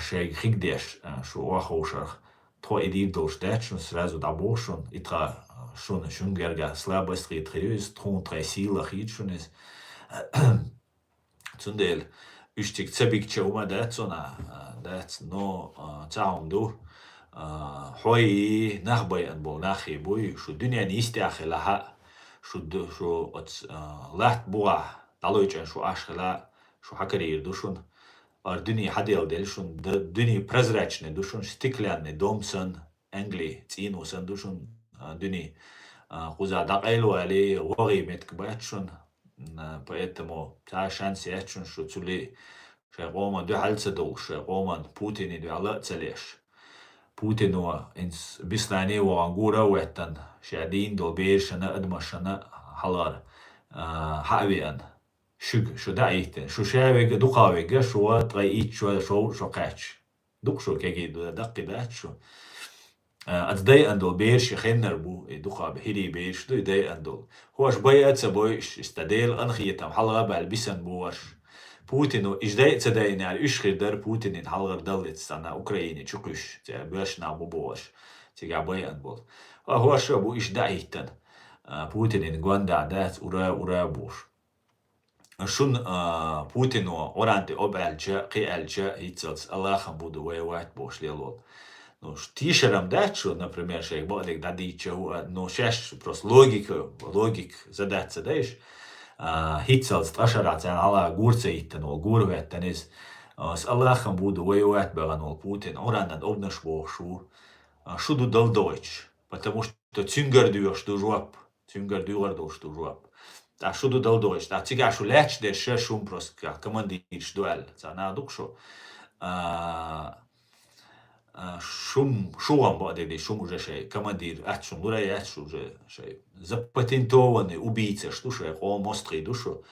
шей хигдеш шу ахошах тхо идив долштач сразу добошон и тра шун герга слабость ретрюс трон трай сила хитшунес цундел üştik цебик чаума датсона датс но цаумду хой нахбай бол нахи бой шу дүния нистяхила шу лахт буа далойчан шу ашхила шу хакарир душун дүния хадел дел шун дүния прозрачный душун стеклянный домсон Англи цинусан душун дүния куза дақайлу али вори меткбачун поэтому та шанс ячун шу цули шайгоман ду хальцадол шайгоман Путини ду алацалеш Путину инс бислани вангура уэттан шадин дол бешана адмашана халар хавиан шуг шудаитен шу шавега духавега шуа траит шо кач дук шо кеги дақи дачу أتضايق عندول بيرش يخنر بو دوخا بهيري بيرش دو يضايق عندول هوش بايات سبويش استديل أنخيتم حلقة بالبسن بوش بوتينو إش دايق تدايني على إش خير دار بوتينين حلقة دلت سنة أوكرايني تشوكش تيا بيش نعمو بوش تيجا بايق عندول هوش أبو إش دايتن بوتينين غواندا دات ورا بوش شون بوتينو أورانتي أبالجا قيالجا هيتسلس الله خنبودو ويوات بوش ليلول Ну, тишерам дачу, например, шейх бодик дадичу, ну, шеш просто логик задаться, даешь, хитсал страшарацан алла гурца иттен, ол гурветтен из, с Аллахом буду воевать беган, ол Путин, ораннан обнаш бошур, шуду дал дойч, потому что цюнгар дюш дужуап, цюнгар дюгар душ дужуап. А шуду дал дойч, а цигашу леч де шешум просто командирш дуэль, цана дукшу, шум бадили, шум уже шей, командир, атшум, лурай атшу уже шей, запатентованный убийца, что шей, мостри душу,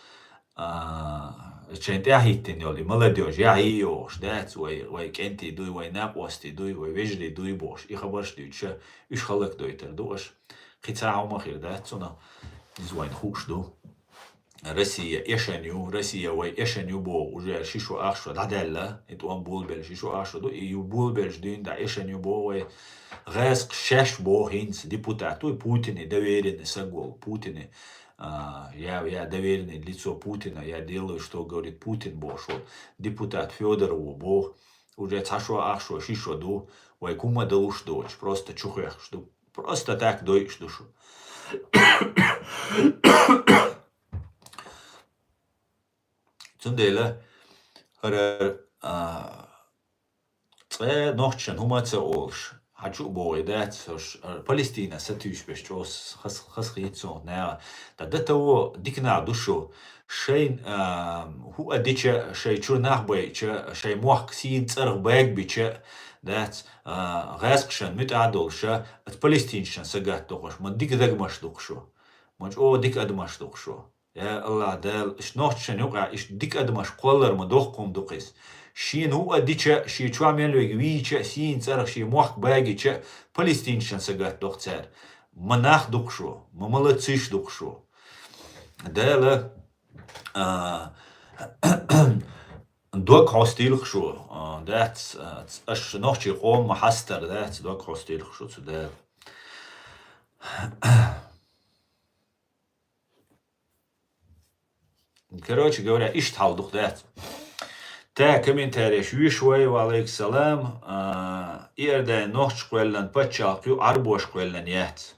чент яхиттен йоли, молодежь, я иёш, дац, вай кенти дуй, вай напости дуй, вай вежли дуй бош, и хабарш дюча, иш халак дуйтер душ, хица умахир дацуна, звайн хуш ду. Россия вай эшеню бо уже шишу ахшу дадella et он булбел шишу ахшу до и булбел ждин да эшеню бо вай реск шеш бо хинц депутату Путине доверенный сагол Путине я доверенный лицо Путина, я делаю, что говорит Путин бо шо депутат Федорову бо уже цашу ахшу шишу до вай кума долуш дочь просто чухех что просто так дойш душу. Цундела це нохчен хумаце олш хачу бой дат Палестина сатюш бешчос хасхитсон на датаво дикна душу шейн ху адича шей чурнахбай ча шей мох син царх бэг бича дат гаскшан мит адолша от палестиншан сагат тохош ман дик дагмаш духшо ман о дик адмаш духшо يا الله دال إيش نوتشن يقع إيش ديك أدمش قلر مدوخكم دقيس شين هو أديشة شي شو عمل ويجويشة سين صار شي موحك باجيشة فلسطين شن سجات دكتور مناخ دكشو مملتسيش دكشو دال دوك هستيل خشو دات أش نوتشي قوم محستر دات دوك هستيل خشو دال Короче говоря, ишталдух дат. Та комментарий швишвай валейк салам. Ирда нохч квеллан пачалкю арбош квеллан ят.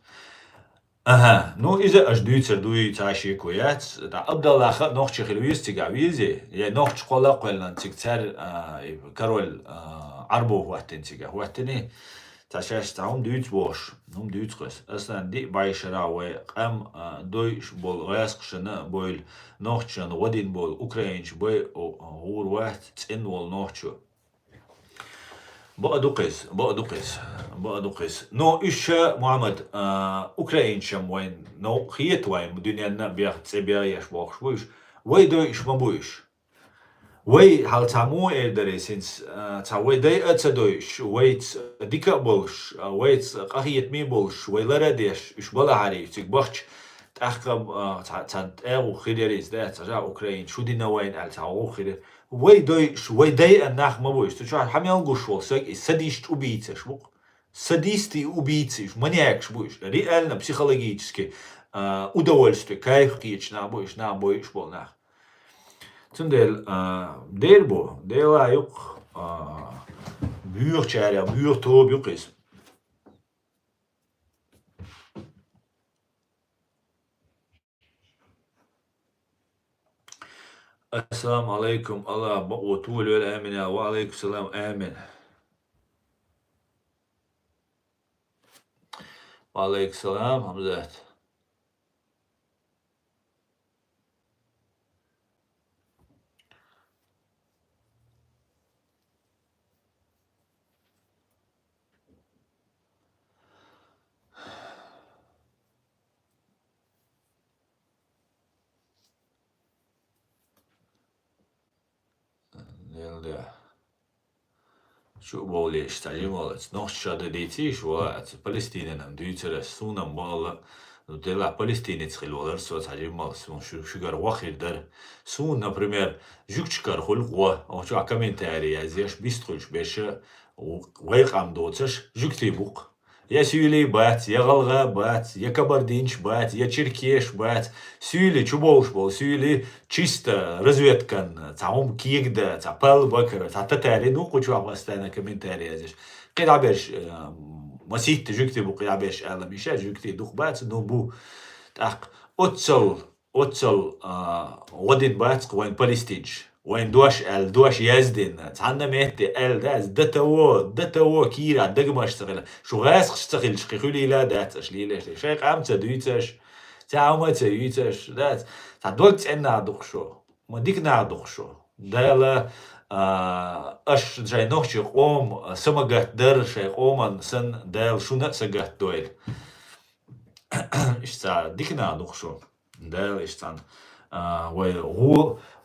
Aha, nu إذا أجدويت سردوي تعشي كويات دا أبدال آخر نوخش خلويس تيجاويزي يا نوخش قلا قلنا تكتر كارول عربو وقتين تيجا وقتني تعشاش تعهم دويت بوش هم دويت قس أصلا دي باي شراوي قام دويش بول غاس قشنا بول نوخشن ودين بول أوكرانيش بول هور واحد تين بول نوخشو بقى دقيس نو إيش محمد أوكرانيشم وين نو خيط وين دنيانا بياخد سبيا يش بوخش وي دو إيش مبوش وي هل تعمو إدري سينس تعوي داي أتصدوش وي ديكا بولش وي قهيت مي بولش وي لرديش إيش بلا هاري تكبخش تأخب تانت أو خيريز ده تجا أوكران شو دينا وين على تعو خير وي داي الناخ مبوش تشوف حميان قشول سك سديش убийцаш بق садисты убийцы маньяк будешь реально психологически удовольствие кайф кична будешь на боишь бол нах Tundel derbo dela yok büyük çare büyük toğ yok is. Assalamu alaikum Allah ve tuğlu ve amin ya ve aleyküm selam amin. Ve aleyküm selam Hamzat. شو بوليش تعليم والله نوش شاد ديتيش وات فلسطين نم دويتر سونم والله دلا فلسطين تخيل والله سو تعليم والله سون شو قر واخر در سون например جوكشكر خل قوا او شو комментарий азеш биструлш беше ويقام دوتش جوكتي بوق يا سيولي بات يا غلغا بات يا كبردинч бат я черкеш бат сюли чубоуш бол сюли чисто разведкан цаум кигда цапал бакер цататари ну кучу абастана комментарий азеш قيدابش مسيت جوكتي بو قيدابش الا ميشا جوكتي دوخ بات نو بو تاق اوتسل ودين بات وين باليستيج وين دوش يزدن تعنا مهتي ال داز دتو كيرا دقمش تغل شو غاس تغل شقيقولي لا دات اشليلش شيخ امتا دويتش تعومتا يوتش دات تعدوك انا دخشو ما ديك نعدخشو دالا اش جاي نوخشي قوم سمقات در شي قوما سن دال شو نتسقات دويل اشتا ديك نعدخشو دال اشتان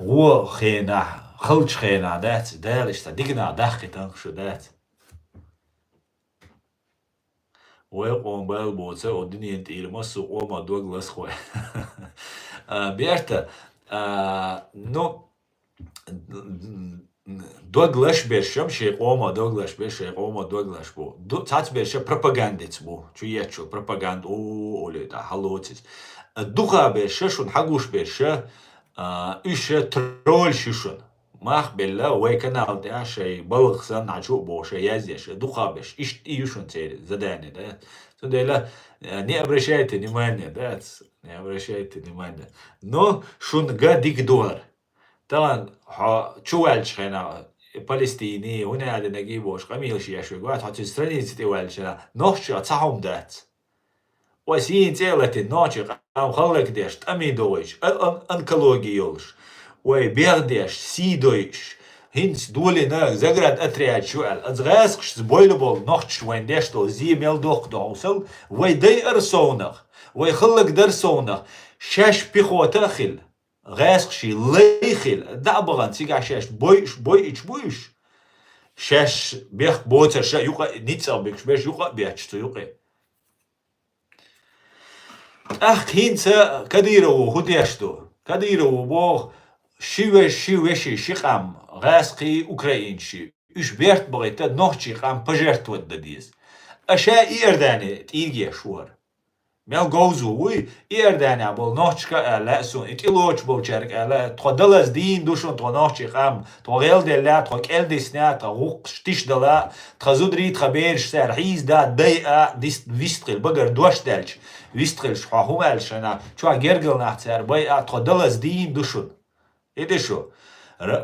هو خينا خلش خينا دات دال اشتا ديقنا داخي تنخشو دات ويقوم بالبوتة ودنيا انتير مصو قوما دوغلاس خوي بيرتا نو دوغلاش بيرشم شي قوما دوغلاش بيرشي قوما دوغلاش بو تات بيرشا пропагандец بو چو يچو пропаганд олي دا حلوتس دوغا بيرشا شون حقوش بيرشا إيش ترول شيشون ماخ بالله ويكنا ده شيء بلغسن عجوب بوشة يزيش دخابش إيش إيشون تير زداني ده تندلا ني أبرشيت نيمان ده ني أبرشيت نيمان ده نو شون قاديك دور طبعا شو والش خنا فلسطيني هنا هذا نجيبوش قميل شيء شو قاعد حتى استراليا تيوالش نوش تعهم دات وسين تيلت النوتش قام خلق ديش تأمي دويش أنكولوجي يولش وبيغديش سي دويش هنس دولي ناك زغرات أتريات شوال أزغاسقش زبويلبول نوتش وين ديش تو زي ميل دوق دوصل ويدي أرسونخ ويخلق درسونخ شاش بيخو تاخل غاسقشي ليخل دعبغان سيقع شاش بويش شاش بيخ بوتر شا يوقع نيتسا بيكش بيش يوقع بيحشتو يوقع هينسا كديرو هديشتو كديرو بو شيوشي شيقام غاسقي اوكراينشي اش بيرت بغيتا نوخشي قام بجرت ودديز اشا ايرداني تيجي شور Mel gozu ierdania bol nochka la sun itiloch bol cherk la todalas din dushon to nochi qam to gelde la to keldisna to ruq stish dala trazudri thaber ser hiz da daya dis vistqil bagar dwashdelch vistqil shahumel shana chwa gergel nahtser bay todalas din dushon это что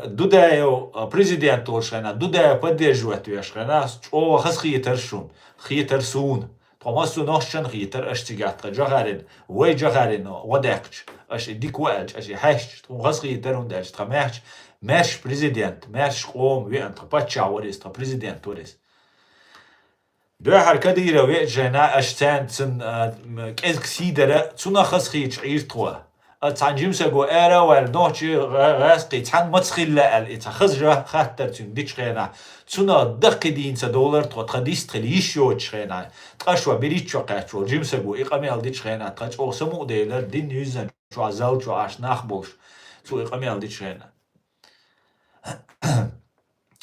дудаю президент шана дудаю поддерживать шана о хасхитер шун хитер сун Thomasu nochchan hiter ashtigat jaharin way jaharin wadakch ash dikwalch ash hash thomas hiter und der stramerch mesh president mesh qom wie ant patchawer ist president toris ده حركة ويجنا أشتان تن كإذ كسيدرة تنا خسخيج عيرتوا تعنجم سجوا أرا والنوتشي غاسقي تحن متخيل لا إتخزجة خاطر تن ديش خينا تنا دق دين $1 تقديس تخليش يو تشخينا تقشوا بريتشو قاتشو جيم سجوا إقاميال ديش خينا تقش أو سمو ديلر دين يوزن شو عزال شو عش نخبوش شو إقاميال ديش خينا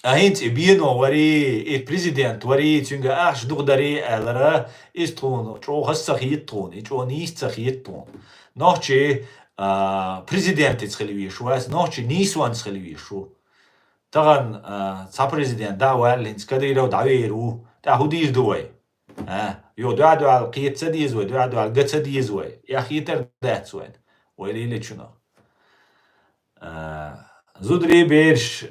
أهينت بينو وري البريزيدنت وري تونجا أش دغدري ألرا إستون شو هسخيتون إيشو نيستخيتون نوتشي بريزيدنت تخليوي شو اس نوتشي نيسوان تخليوي شو طبعا تا بريزيدنت دا والينس كديرو داويرو دا هودير دوي يو دو على القيت سديز وي دو على القت سديز وي يا أخي تردات وين ويلي لتشنو زودري بيرش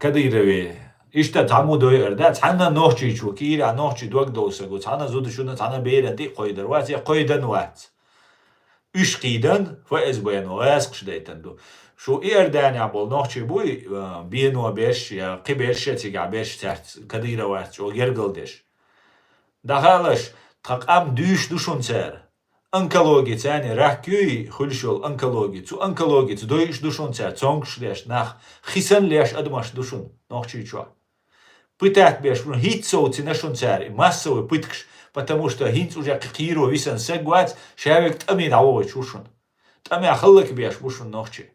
كديروي إشتا تعمو دوير دا تحنا نوحشي شو كيرا نوحشي دوك دوسكو تحنا زود شونا تحنا بيرن دي قويدر واتي قويدن وات إش قيدن فإز بينو واسقش ديتن دو شو إيردان يعبول نوحشي بوي بينو بيرش يا قبيرش تيقع بيرش تحت كديرا وات شو يرقل ديش دخالش تقام دوشون سير Онкология тяне рахкюй хулшол онкология цу онкология цу доиш душон тя цонгш леш нах хисан леш адмаш душон нохчи чо пытать беш хитсо цинашон тяри массовый пыткш потому что хинц уже киро висан сегват шавек тами давой чушон тами ахлык беш бушон нохчи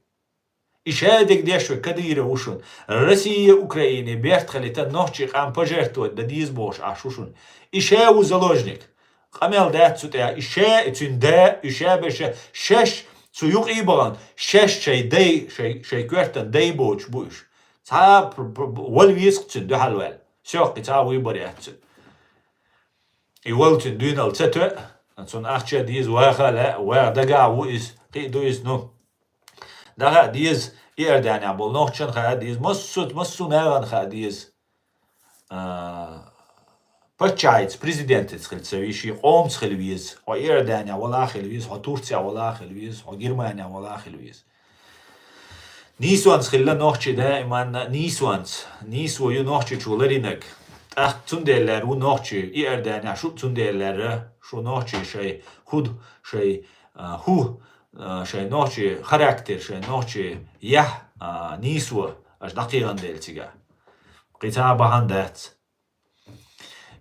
и шадик дешве кадира ушон Россия Украина бертхалита нохчи қам пожертвовать да дизбош ашушон и шау заложник قمل دات سوتيا إشاء تنداء إشاء بشا شش سيوق إيبان شش شي كورتن داي بوش بوش تا والويسق تندو حلوال سيوق تا ويبري أحسن يوال تندوين التتو أنسون أخشى ديز واخا لا واخ دقا ويس قيدو يسنو دقا ديز إيردان عبول نوخشن خا ديز مصو ناغن خا ديز Пачайц президент цхэлцавиши қом цхэлвиз о Иордания вала хэлвиз о Турция вала хэлвиз о Германия вала хэлвиз Нисуанс хэлла нохчи дайман нису ю нохчи чуларинак ах цунделлер у нохчи Иордания шу цунделлер шу нохчи шей худ шей ху шей нохчи характер шей нохчи я нису аж дақиған делтига қита бахандат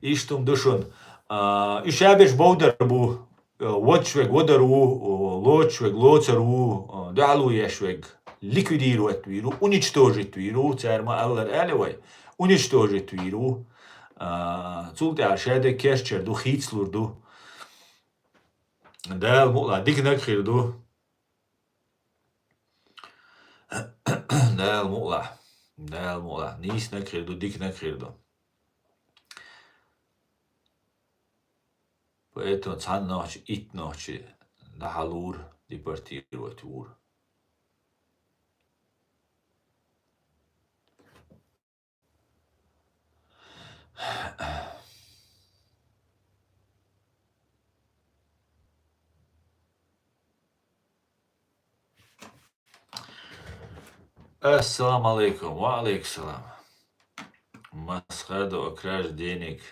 إشتم دشون إشابش بودر بو واتشوك ودرو لوتشوك لوترو دعلو يشوك ليكويديرو اتويرو уничтожи تويرو تارما ألر ألوي уничтожи تويرو تولت عشادة كاشتر دو خيتسلور دو دال مقلا ديك نكخير دو دال مقلا نيس نكخير دو ديك نكخير دو Поэтому цан ночи, ит ночи, на халур депортировать ур. Ассаламу алейкум, ва алейкум салам. Масхаду окраш денег.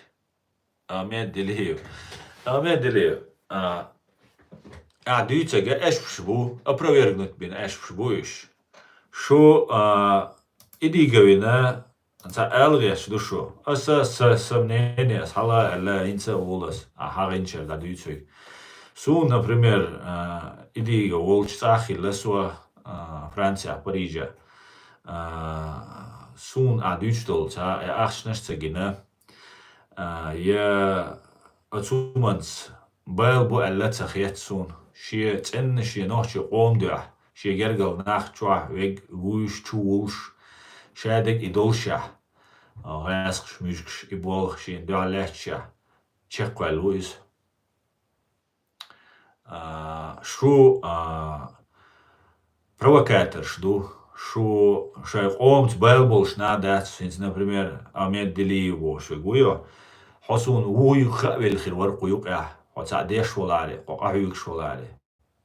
Ahmet Diliyev. Дивіться, ешпшбу, опровергнуть бін ешпшбуєш. Що ідіговіна, це елгеш душу. Аса сомнение, сала еле інце волос, харинчер, да дивіться. Су, например, ідіго волч цахи лесуа Франція, Парижа. Сун дивічтол, це ахшнеш це гіне. Я отсуманс بل بو ألا تخيتسون شي تن شي نوع شي قوم دوح شي جرجل ناخ تشوح ويج ووش تشولش شادك إدولشة هاسخش ميشكش إبولخ شي دوح لاتشة تشقوا لويس شو провокатор что قومت بالبولش نادات سينس например أميد دليو شوية حسون ووي خابل خير ورقو يقع وتعديش ولا عليه وقعيوكش ولا عليه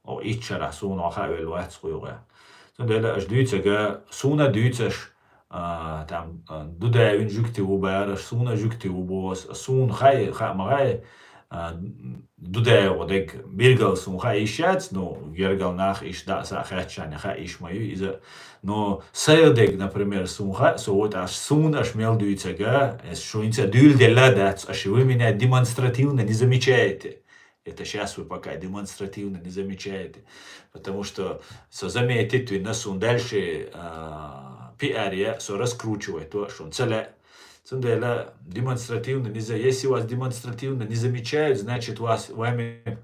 أو إيتشرا سون وخابل واتس يقع سندلا أجديتك سونا ديتش تام دودا وينجكتي وبارش سونا جكتي وبوس سون خاي مغاي دودا ودك بيرجل سون خاي إيشات نو يرجل ناخ إيش دا ساخات شان خاي إيش مايو إذا نو سيدك например سون خاي سوت أش سون أش мел дюйцага что инца дюль дела дать аж вы меня демонстративно не замечаете. Это сейчас вы пока демонстративно не замечаете, потому что заметить вы нас он дальше пиария, раскручивает то, что он целя. Цундела демонстративно не за. Если вас демонстративно не замечают, значит вами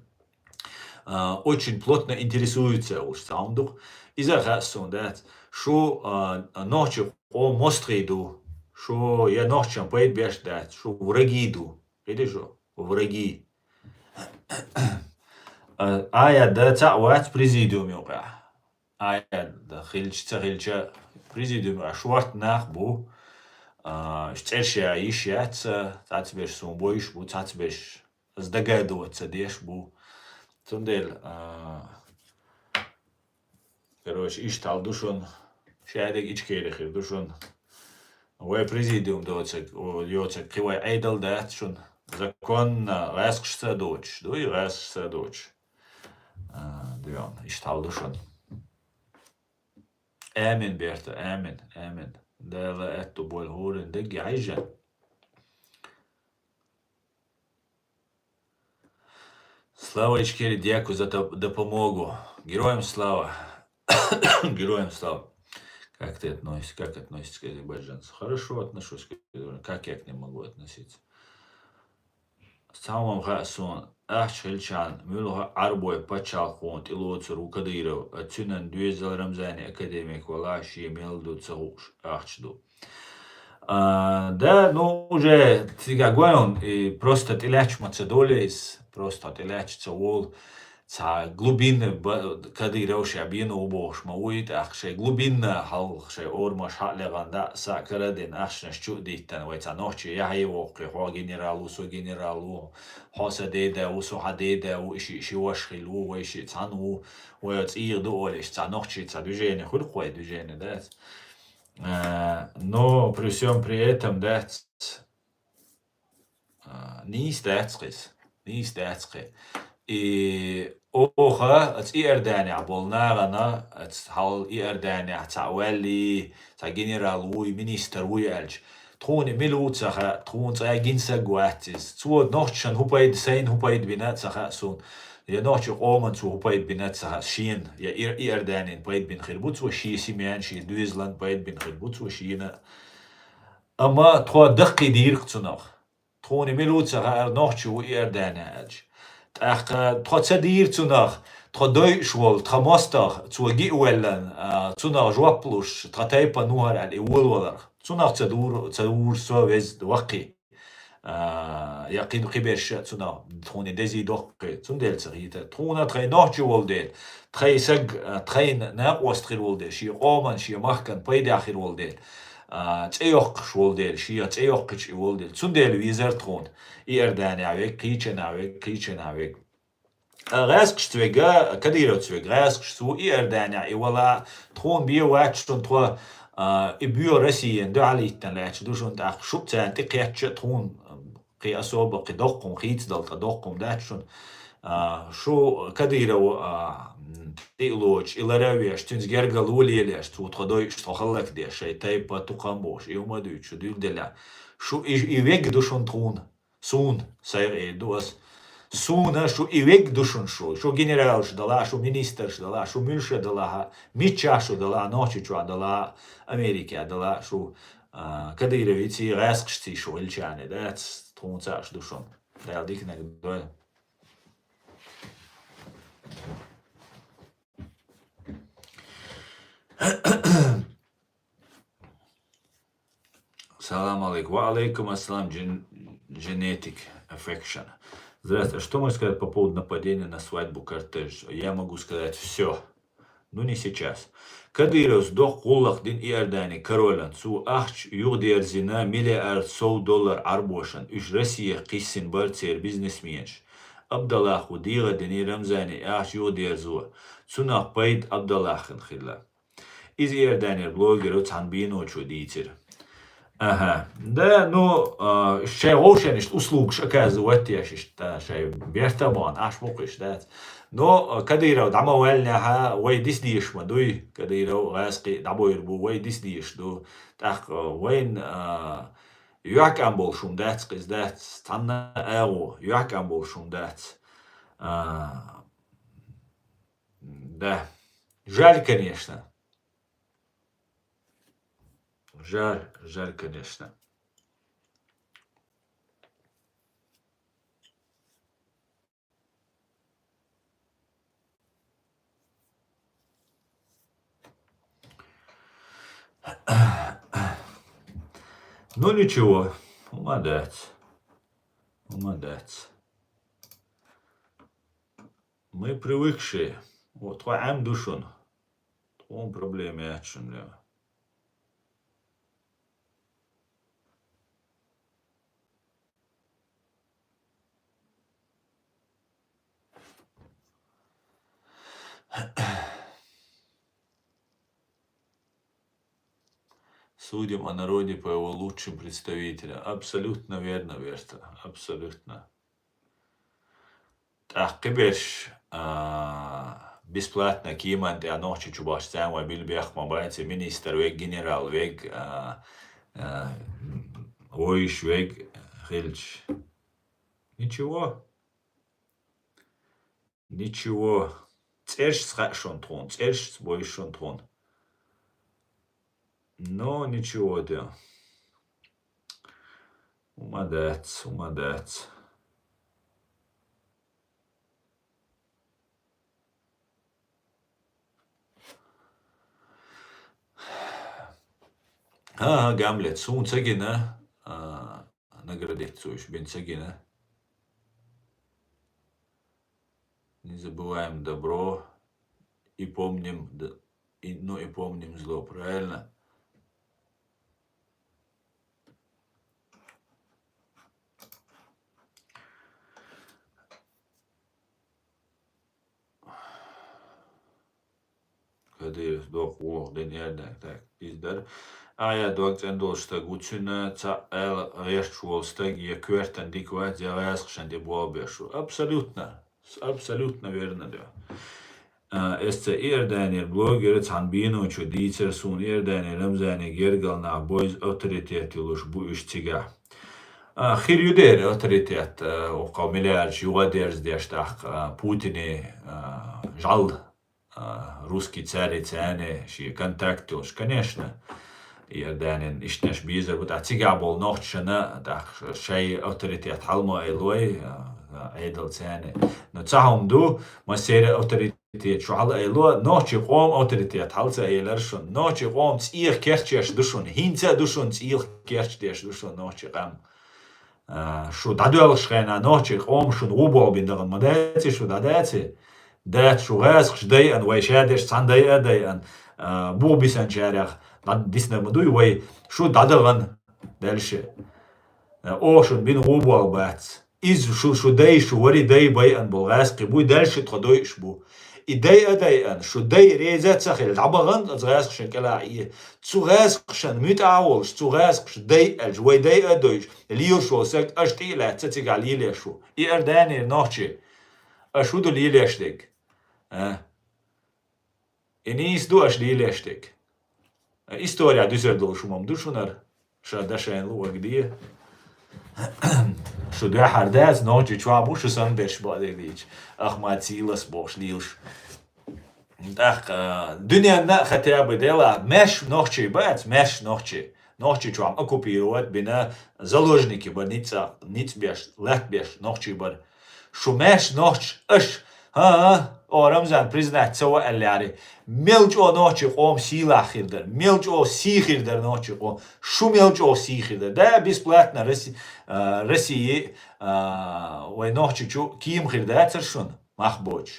очень плотно интересуются уж саундух. Из-за хассон, да, что ночью о мостриду, что я ночью поет беш, да, что враги иду, видишь, враги. آیا دا تعوات بريزيديوم يوقع آیا دا خيلش بريزيديوم شوارت ناخ بو اشتعرشا يشيات تعتبش سون بويش بو تعتبش ازدقادو تسديش بو تندل короче اشتال دوشون شادك اشكيري خير دوشون وي بريزيديوم دوتسك يوتسك قوي ايدل دات شون закон раскшся дочь, дуй раскшся дочь. Diyorum işte aldışın. Amin Berta, amin, amin. Дала эту боль горен, да гайжа. Слава Ичкери, дякую за допомогу. Героям слава. Героям слава. Как ты относишься? Как относишься к азербайджанцу? Хорошо отношусь. Как я к ним могу относиться? Самым хасун ахчхилчан мюлха арбой пачал хонт илоцер у Кадыров отсюнен дуэзал Рамзани академик валаши мелду цагуш ахчду. Да, ну уже тигагуэн и просто тиляч мацедолис, просто тиляч цавол, ца глубинны Кадыров шабин убош мауит ахше глубинна хал ше ормаш халеганда са карадин ахшна чудиттан вайца ночи яхи воқи хо генералу со генералу хоса деда усо хадеда у иши вашхилу у иши цану ويت إيردو олиш ца ночи ца движение хуркой движение да. Но при всем при этом да не статскис и اوخا ات ايرداني عبولنا غنا ات حال ايرداني تعوالي تا جنرال وي مينيستر وي الج تخوني ميلو تسخا تخون تا جنسا غواتس تو نوتشن هوبايد سين هوبايد بنا تسخا سون يا نوتش قومن تو هوبايد بنا تسخا شين يا ايرداني بايد بن خربوت وشي سيميان شي دويزلاند بايد بن خربوت وشينا اما تو دقي ديرق تنخ تخوني ميلو تسخا نوتش و ايرداني الج تخدير تناخ تخدوي شوال تخماستخ توجي ولن تناخ جوابلوش تخطيبا نوهر على أول ولر تناخ تدور سويز دوقي يقين قبيش تناخ تخوني دزي دوقي تندل تغيتا تخونا تخي نوح جوال ديل تخي سج تخي ناقوس تخير والديل شي قومن شي محكن بيد آخر والديل تأيوق شوالديل شيا تأيوق كش والديل تندل ويزر تخون إيرداني عويك كيتشن عويك غاسكش تويجا كديرو تويج غاسكش تو إيرداني ولا تخون بيه واتشون توا إبيو رسيين دو عليتن لاتش دوشون تاخ شوبتان تقياتش تخون قي أصوب قدوقهم خيت دل قدوقهم داتشون شو كديرو تيلوش إلا راويش تنز جرجل وليلش تو تخدوي تخلك دي شيء تايبا تقاموش يوم دوش دول دلا شو إيويك دوشون تخون سون سير إيه دوس سونا شو إيويك دوشون شو جنرال شو دلا شو مينيستر شو دلا شو ملشة دلا ميتشا شو دلا نوتشي شو دلا أمريكا دلا شو كديرويتي غاسقشتي شو إلشاني دات تخون ساش دوشون دال ديك نقدر Салам алейкум. Ва алейкум ассалам, genetic affection. Здравствуйте. Что можно сказать по поводу нападения на свадьбу кортеж? Я могу сказать все. Но не сейчас. Кадыров сдох Гуллах дин Иордани королан су ахч югдерзина миллиард $100 арбошан. Уж Россия киссин барцер бизнесменш. Абдаллаху дига дини Рамзани ахч югдерзуа. Цунах пайд Абдаллахын хилла. Из Иордани блогеру цанбино чудитер. Ага, да, ну, šai olšaništ услугш оказывать šai бертамон, аш мукиш, да. Но кадиров дама вельняха вай дисдиш мадуй, кадиров гаски дабойрбу вай дисдиш ду, так вайн юакам болшум дац кыз дац, танна эу юакам болшум дац. Да, жаль, конечно. Жаль, конечно. Ну ничего, молодец. Молодец. Мы привыкшие. Вот, твой ам душон. Твой проблеме ачун, да. Судим о народе по его лучшим представителям. Абсолютно верно, Верта. Абсолютно. Так, кибеш бесплатно киманте а ночи чубаш самой билбех мабайте министр вег генерал вег ойш вег хилч. Ничего. Церш схашон трон, церш сбойшон трон. Но ничего, да. Молодец. Гамлет, Цагина наградить Бен Цагина. Не забываем добро и помним, и помним зло, правильно? Кадыров сдох Гуллах дин Иордани, так, пиздар. Ja, dort endolsta gutsuna ca el решчувалстаг я квертан дикват я вяскшан де буабешу. Абсолютно верно, да. Este Iordanir blogger цанбино чу дицер сун Iordani Рамзани гергал на бойз авторитет илуш буиш тига. Хир юдер авторитет около миллиард юадерс дештах Путине жал русский царь цене ши контактилш, конечно. Iordanin ishnesh bizer but atigabol nochtshana dach shay autoritet halmo eloy edel tsane no tsahum du masere autoritet shal elo nochi qom autoritet halsa eler shon nochi qom tsir kerchesh dushun hinza dushun tsir kerchesh dushun nochi qam shu dadel shkhena nochi qom shun ubol bindagan madati shu dadati dat shu gas khday an way shadesh sanday aday an bu bisan jarach Дисна мадуй вай шу дадаган дальше. Ошун бин убал бац. Из шу дай шу вари дай бай ан болгаски буй дальше тходой шбу. И дай ан шу дай резат сахил дабаган азгаск шекала и цугаск шан мит аул цугаск дай алж вай дай адойш лио шо сак аштила цатига лиле шу. И Iordani ночи ашу до лиле штек. Инис ду аш лиле штек. История düzeldoşumam düşünür. Şadaşen luğdiye. Şu da hardaz noci çwa bu şu san beş badeliç. Ahmet Silas boşliyuş. Так, dünyada хотя бы дела меш ночи бац, меш ночи. Ночи çwa оккупировать бина заложники больница, ниц беш, лет беш ночи бар. Şu меш ноч аш. О, Рамзан признать сова элляри. ملچو نوچی قوم سیلا خیردر ملچو سی خیردر نوچی قوم شو ملچو سی خیردر ده بیس بلاتنا رسی و نوچی چو کیم خیردر ترشون مخبوج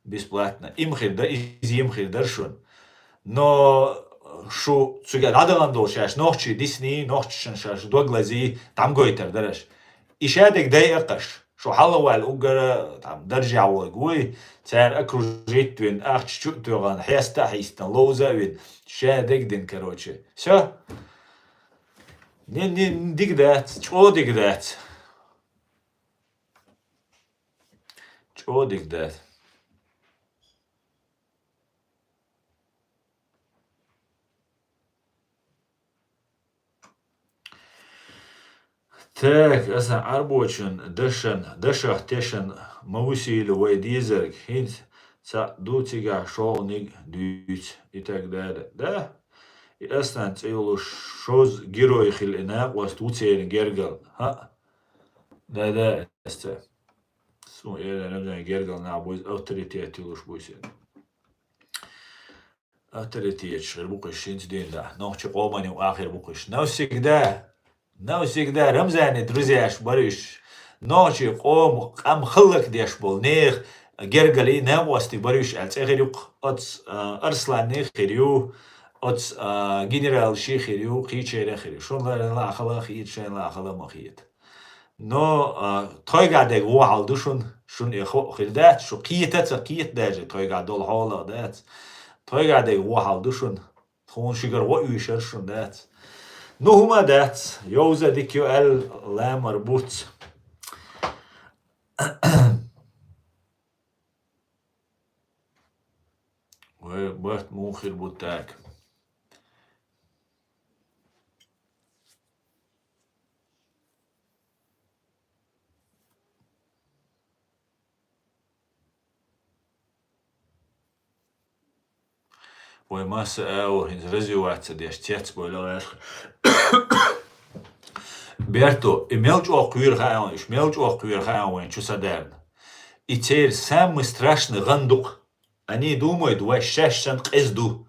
بيسبلاتنا им خيردر إزيم خيردر شون но شو سوغا دادان دول شاش نوخشي ديسني نوخشن شاش دوغلازي там гойтер درش إشادك داي أقش شو حلوة الأوجر там درجع وقوي تار أكروجيت وين أخش شو توغان حيستا حيستن لوزا وين شادك دين كروتشي شو نين ديك دات شو ديك دات شو ديك دات Так, аса арбочен, дешах тешен, маусилу вайдизерг, хинт, ца дутига шолник дють и так далее. Да? И астан цейлу шоз герой хил инак, вас туцерин гергал. Ха? Да, эсте. Су, я не гергал на бойз авторитет илуш бойсен. Авторитет шер букыш шинц дин да. Нохчи qomani ахир букыш. Но всегда Рамзане, друзья, барыш, ночи قوم قام خلق ديش بول نيخ جرجلي ناموستي барыш التغيريق أت أرسلان نيخ خيريو أت جنرال شي خيريو قيتشي خيريو شون لا خلا خيت شين لا خلا ما خيت نو توي قاعد يقوى على شون يخو خيردات شو قيت داجي توي قاعد دول حالا دات توي قاعد يقوى على خون شجر وقوي شون دات نو هما دات يوزا ديكيو لا مربوط وبرت موخر بوتاك وماسا او هنز رزيوات ديش تيتس بولا اخر Берто, имелчо куирхаон, шмелчо куирхаон, что садарн. И теперь самый страшный гандук. Они думают, вы шешен кэзду.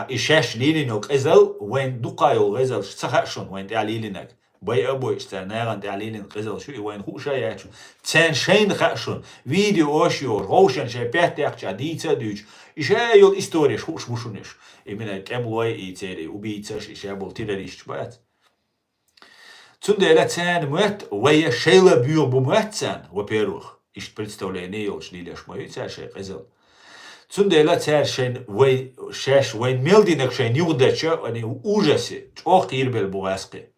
И шеш лилинок эзел, вен дукайо эзел, шцахашон, вен тялилинок. Бай обой, что наган тялилин эзел, шо и вен хуша ячу. Цен шейн хашон, видео ошиор, хоушен ше пятях, чадица дюч. И ше йол история, хуш мушуниш. Именно кемлой и теперь убийцаш, и ше был террорист, бать. Цундела цен мет, вая шейла бью буматцан, во-первых, ищ представление ёлш лилеш мою цяшей казал. Цундела цяр шейн вай шеш вайн мелдинек шейн югдача, они ужасе, чох ирбел бугаски.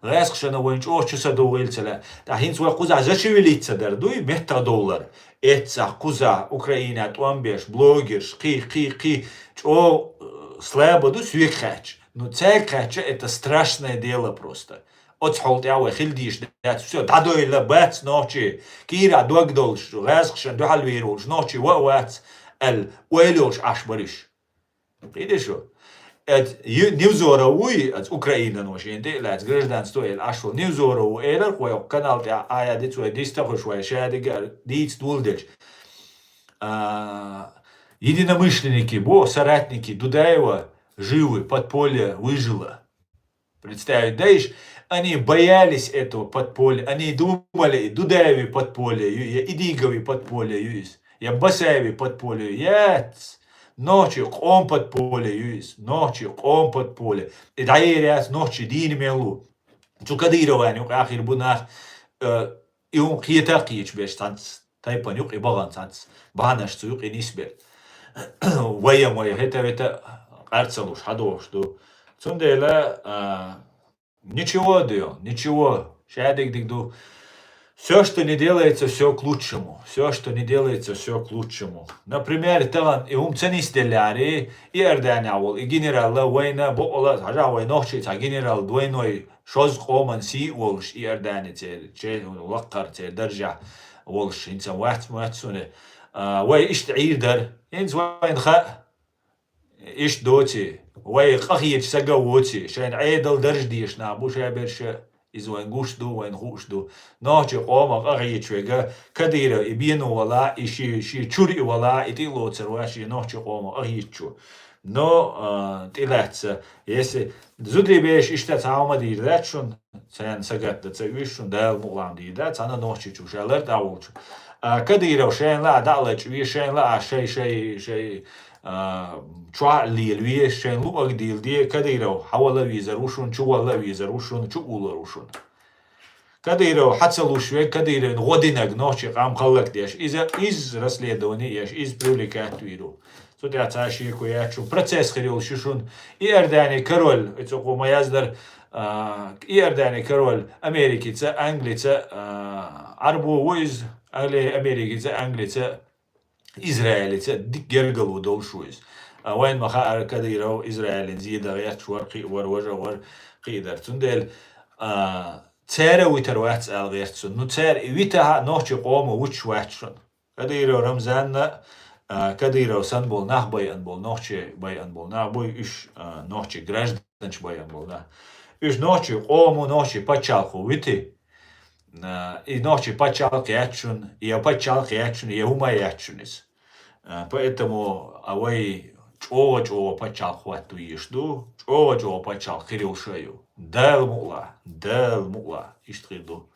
Гаск шена вайн чох чуса доуэлцела, та хинц ва куза зашевелиться дардуй $100. Эца куза Украина туамбеш блогерш қи чо слабо ду сюекхач. Ну цяхача это страшное дело просто. أتصحوا تعوي خلديش دات سو دادو إلا بات نوتشي كيرا دوغدولش غازخشن دو حلويروش نوتشي وقوات ويلوش عشبريش إيدي شو نيوزوروي от Украины ноши интеллект гражданство эл ашло ньюзоро элер кое канал те ая дицу дистахуш вай шадига диц дулдеч единомышленники соратники Дудаева живы, подполье выжило. Представить, да, они боялись этого подполья, они думали, Дудаеви подполье, и Дигови подполье, я Басаеви подполье, я ночью он подполье, ночью он подполье, и даеряс ночью дин мелу, цукадирование, ахир бунах, и он хитакич беш танц, тайпанюк и баган танц, баганаш цуюк и нисбер, вая моя, это арцалуш, хадош, ду. Цундела, ничего, Dio, ничего. Шадик дигду. Все, что не делается, все к лучшему. Все, что не делается, все к лучшему. Например, там и умцени стеляри, и эрданяул, и генерал Лавейна, бола, хажавай нохчи, а генерал двойной, шоз коман си волш, и эрданите, че лаккар, даржа волш, инца ватсуне. Вай ишт عيردر, инц вайн ха, ишт доти. وي قخيت سقوتي شان عيدل درجديش نابو شابرش إذ وين قشدو وين خوشدو نوتي قوم أغيت ويجا كدير يبينو ولا إشي تشوري ولا يتيلو ترواشي نوتي قوم أغيتشو نو تيلاتس يسي زودري بيش إشتات عاوما ديرداتشون سان سجات تسويشون دال مغلام ديردات أنا نوتي تشو شالر داوتشو كدير وشين لا دالج ويشين لا شيء چوا لیلوی شن لو اگدیل دی کدیرو حوالا ویزروشون چوالا ویزروشون چوولروشون كديرو حتى شوي كديرو غودينك نوشي قام خلق ديش إز расследование يش إز привлекать виру سودي عتاشي كوياتشو процесс خيرول شوشون إيرداني كرول إتوقو ما يزدر إيرداني كرول أمريكي تا أنجلي تا عربو ويز أمريكي تا أنجلي تا إسرائيل تا ديك جرجلو دول شويز وين ما خا كديرو إسرائيل زيد غيات شورقي ور قيدر تندل تيرا ويتروات الغيرتسون نو تير ويتها نوتشي قوم وش واتشون كديرو رمزان كديرو سنبول نخ باي انبول نوتشي باي انبول نخ باي إش نوتشي гражданч باي انبول نخ إش نوتشي قوم نوتشي пачалку ويتي и ночи пачалки ячун и пачалки ячун и ума ячунис поэтому авай чоо пачалку ату ишду чоо пачал хирил шею дал мула иштриду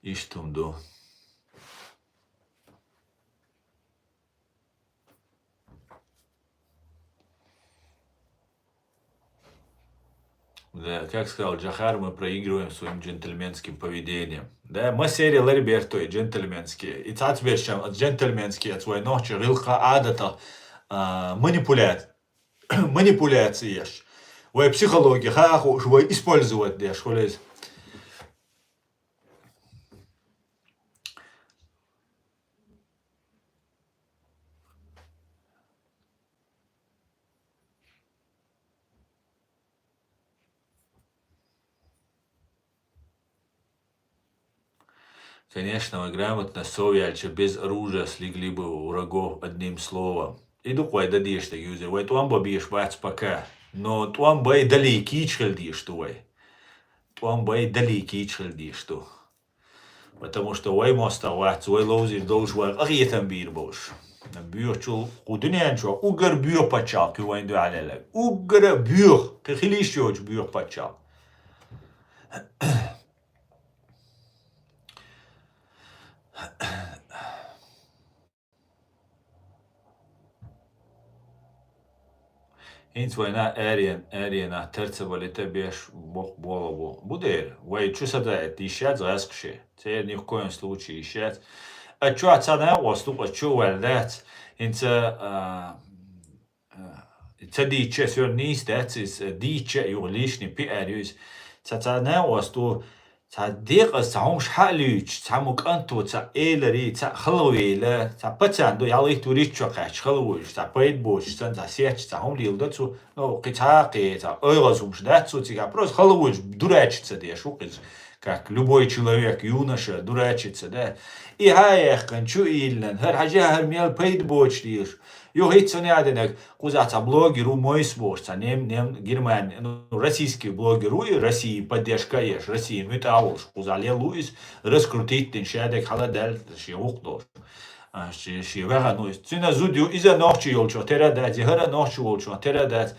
иштумду Да, как сказал Джахар, мы проигрываем своим джентльменским поведением. Да, мы серия Лариберто и джентльменские. И так вершим джентльменские от своей ночи рилха адата манипуляции. Вы психологи, хаху, вы использовать дешь, холез. Конечно, мы грамотно совьяльче без оружия слегли бы у врагов одним словом. И дуквай дадишь так юзер, вай туам бабиш вац пока. Но туам бай далеки чхальдиш туай. Туам бай далеки чхальдиш ту. Потому что вай моста вац, вай лозир долж вай агиетам бир бош. بيوخ شو قدنيان شو أوجر بيوخ بتشال كي وين دو على لك أوجر بيوخ كخليش يوج بيوخ بتشال Eens وينا أرينا ترتب لتبيش بولو بدير وي شو صدق تيشات غاسقشة تير نيكون سلوتشي يشات أشوا تصنع وصلوا أشوا ولدت أنت تديتش سور نيس داتس ديتش يغليشني بيأريوس تصنع وصلوا تديق سعومش حاليش تعمق أنتو تأيلري تخلويلا تبتندو يالي توريتش وقاش خلويش تبيد بوش تسيتش تعوم ليلدتو نو قطاقي تأيغزومش داتسو تيجا بروز خلويش дурачиться деш уқиз как любой человек юноша дурачится да и هايخ كنشو إيلن هر حاجة هر ميل بيد بوش ديش يو هيت سنادنك قوزاتا блогеру мойс борца нем герман российский блогеру и России поддержка еш России металлш قوزале луис раскрутить тен шадек халадал ши уqдор ши вага нойс цина зудю иза ночи ёлчо терадат хара ночи ёлчо терадат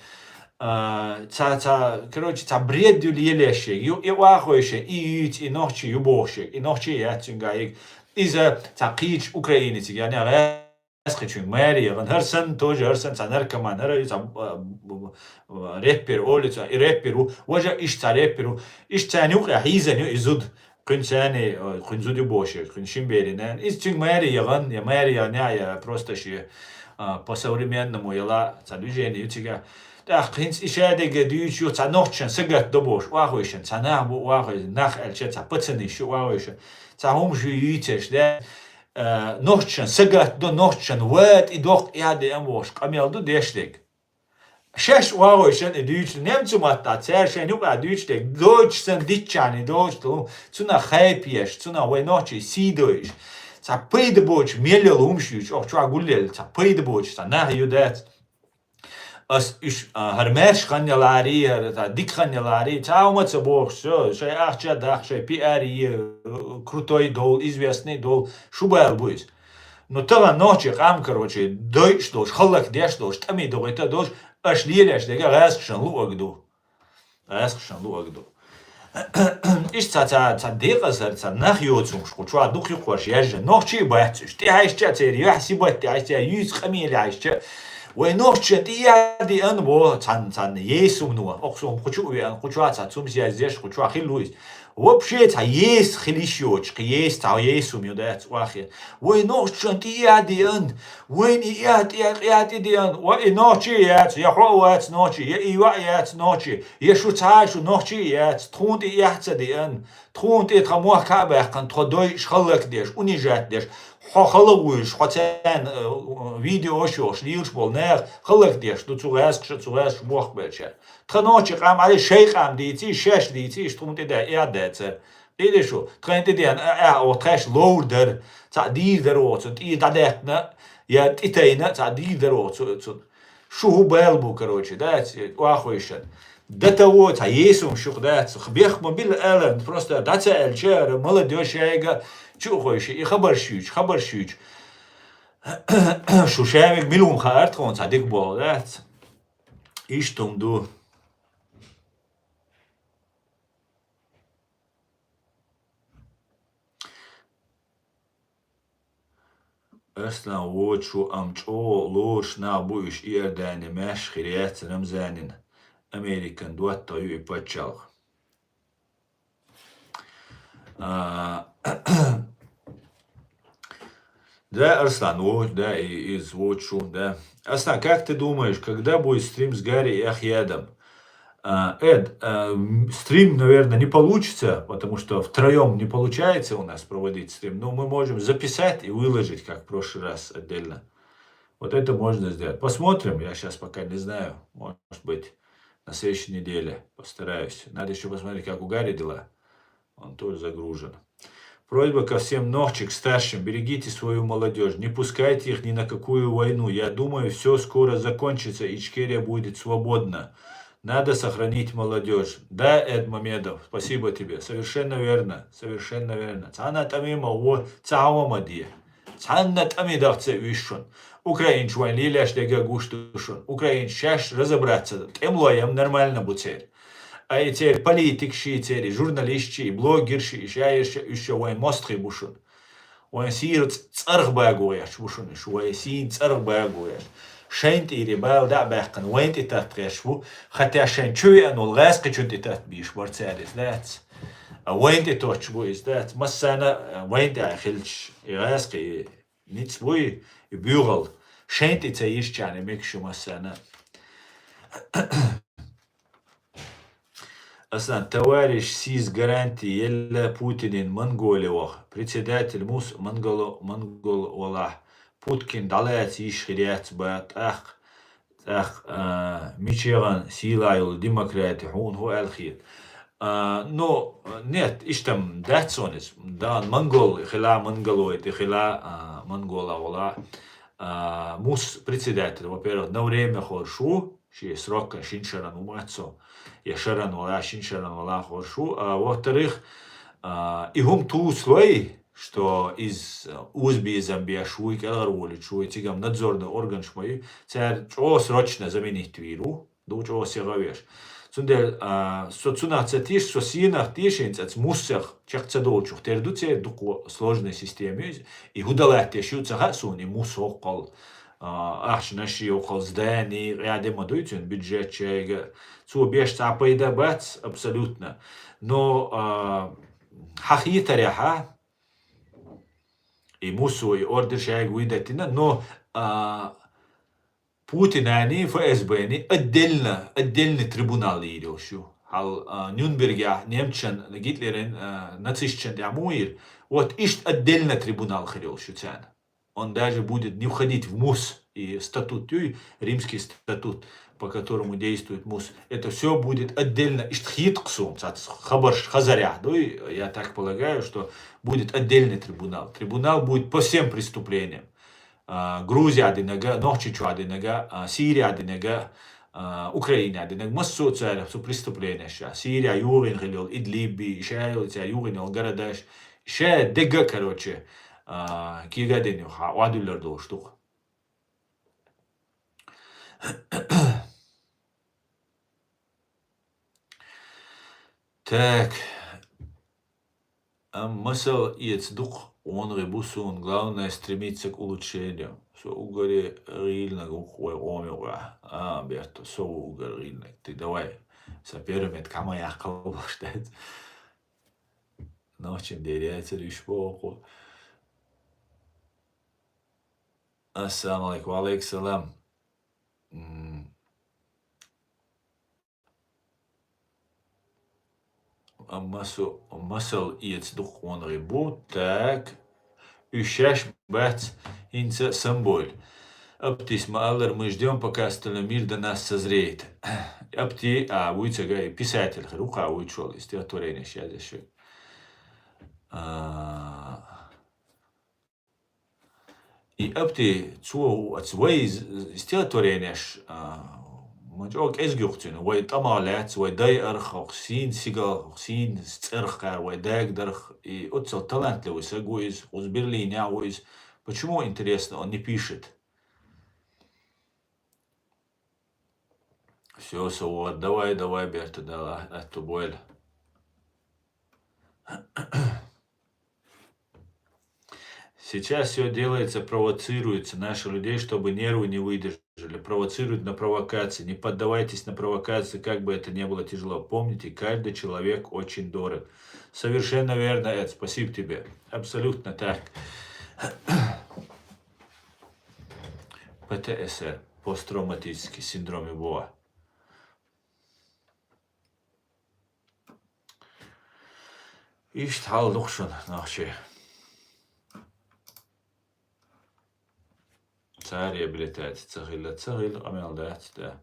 короче бред елеше и вахоеше и ночи юбоше и ночи ятингаик иза қич украинец яни Скачу Мария, он Херсон тоже Херсон, наркоман, рэпер, улица и рэперу, уже ища рэперу, ища нюхя хизаню изуд, кунчани, кунзуди боши, куншимбери, не, ища Мария, он я Мария, не, просто ши по современному ела, движение тига. Да, хинц ишадега дючу, ца ночен, сагат добош, вахойшен, ца нахбу, вахой, нах эльче, ца пацаны, шу вахойшен, ца хумжу ютеш, да. نوشن سجت دو نوشن وات إدوق إعادة أموش قميل دو ديشتك شش واروشن إدوش نمتو ماتا تسيرشن يوقع دوشتك دوش سن ديتشاني دوش تو تنا خايبيش تنا وينوشي سيدوش تا بيد بوش ميلل همشيش أو شو أقول لي تا بيد بوش تا نه يودات Hermers Kanjalari, Dik Kanjalari, Цаумаца Бог, все, шей ахча дах, шей пиари, крутой дол, известный дол, шубал буйс. Но това ночи хам, короче, дойш дош, халак деш дош, тами до это дош, аш лиляш, дега расхшан луагду. Расхшан луагду. Иш ца дегазар, ца нахиоцум, шкучва духи хош, яжа, ночи бахцуш, ти хайшча цери, яхсибат, ти хайшча, юз хамили хайшча, 왜 너치 디야디 안뭐 잔 예수 누아 억송 고추야 고추아차 좀시야 제시 고추아 힐루이스 вообще ца есть хилишоч есть ца 예수 미오다 와히 왜 너치 디야디 왜 니야디 왜 너치 야츠 야호와츠 너치 이와야츠 너치 예수 차슈 너치 야츠 톤디 야츠디 톤디 타모카바 칸 토도이 샬락데ш унижатдеш халауиш, хотян видео шош, лилш бол нер, халак деш, ду цугас бог бельче. Тханочи хам али шейхам дийти, шеш дийти, штумти да ядеце. Диде шо, тхенти ден, о трэш лоудер, ца дидер оцут, и дадетна, я титейна, ца дидер оцут. Шуху белбу, короче, да, уахуишен. До того, ца есум шух, да, хбех мобил элен, просто даца эльчер, молодежь яйга, чухойши, и хабаршюч. Шушевик милум хаарт хон цадик бол, да, иштум ду. Öslan voçu amço loş na bu iş ierdani meş xiriyat ramzanin. Amerikan duatta yu ipachal. Да, Арслан, да, из Watchu, да. Арслан, как ты думаешь, когда будет стрим с Гарри и Ахьядом? Стрим, наверное, не получится, потому что втроем не получается у нас проводить стрим, но мы можем записать и выложить, как в прошлый раз, отдельно. Вот это можно сделать. Посмотрим, я сейчас пока не знаю, может быть, на следующей неделе постараюсь. Надо еще посмотреть, как у Гарри дела. Он тоже загружен. Просьба ко всем ногчик старшим, берегите свою молодежь, не пускайте их ни на какую войну. Я думаю, все скоро закончится, и Ичкерия будет свободна. Надо сохранить молодежь. Да, Эд Мамедов, спасибо тебе. Совершенно верно, совершенно верно. Цана тамима во цаумадия. Цана тамидавце вишон. Украинч вайн лиляш дега гуштушон. Украинч шаш разобраться. Темлоем нормально буцель. А теперь политикши, теперь журналистши, блогерши, еще вайн мостхи бушон. Вайн сир царх багуяш бушон. Вайн сир царх багуяш. شنت إيري بال دا بحقن وين تتغشوا حتى عشان شوي أنو الغاز كشنت تتبيش برتسالس ذات وين تتوشبو إز ذات مسانا وين تأخلش غاز كي نتسبوي بيوغل شنت تتايش جاني ميكشو مسانا أصلا تواريش سيز гарантии يلا بوتين منغولي وخ председатель мус монгол والله Putin dalec işgiriyat bat мичеран силайул демократи хун ху алхир. Но нет, иштам датсонис, да монгол, хила монголоид, хила монгола вола мус председатель, во-первых, на время хоршу, ши срока шиншаран умацо, я шаран вола шиншаран вола хоршу, а во-вторых, и хум ту слой, что из узби Замбия шуй келгарули шуй тигам надзорный орган шмой цер чо срочно заменить виру до чо сегавеш цунде соцуна цатиш сосинах тишин цац мусах чахцадолчух тердуце дуку сложной системе и гудалат тешуца хасуни мусокол аш наши окол здани рядом адуйтен бюджет чега цу беш цапайда бац абсолютно но хахитаряха и мусу и ордер шайг уйдатина, но Путин они ФСБ они отдельный трибунал идёшью. Хал Нюрнберг немчан Гитлерен нацистчан ямуир. Вот ищет отдельно трибунал хрёшью цян. Он даже будет не входить в МУС и статут, римский статут, по которому действует МУС. Это все будет отдельно иштхитксум, хабарш хазаря. Я так полагаю, что будет отдельный трибунал. Трибунал будет по всем преступлениям. Грузия адинага, Нохчичу адинага, Сирия адинага, Украina, массу царев, преступления сейчас. Сирия, Юрин, Идлиби, Шайл, Юрин, Гарадаш. Ша дега, короче, кигаденю, вадулер доштух. Так, мысль дух, он ребусун, главное стремиться к улучшению. Со угори рильно гухой омила. Берто, со угори рильно. Ты давай, сопермет, кама я колоштет. Ночем дерется лишь боку. Ассаламу алейкум, алейкум салам. Мысль дух, он ребут, так. Ущаш бац инца символь. Аптис маалер мы ждем, пока остальной мир до нас созреет. Апти, уйцага писатель, рука уйчел, стихотворение сейчас еще. И апти цу от своей стихотворение مجوك إزجوختين وي طمالات وي داي أرخ وخسين سيجا وخسين سترخ وي дайк درخ и отцел талантливый сагуиз уз Берлине ауиз. Почему, интересно, он не пишет? Все, вот, давай, Берта, да, это боль. Сейчас все делается, провоцируется наши людей, чтобы нервы не выдержали. Провоцируют на провокации. Не поддавайтесь на провокации, как бы это ни было тяжело. Помните, каждый человек очень дорог. Совершенно верно, Эд, спасибо тебе. Абсолютно так. ПТСР, посттравматический синдром ИБОА. Иштхал духшан нахче. Царь реабилитация, царил, амелдать, да.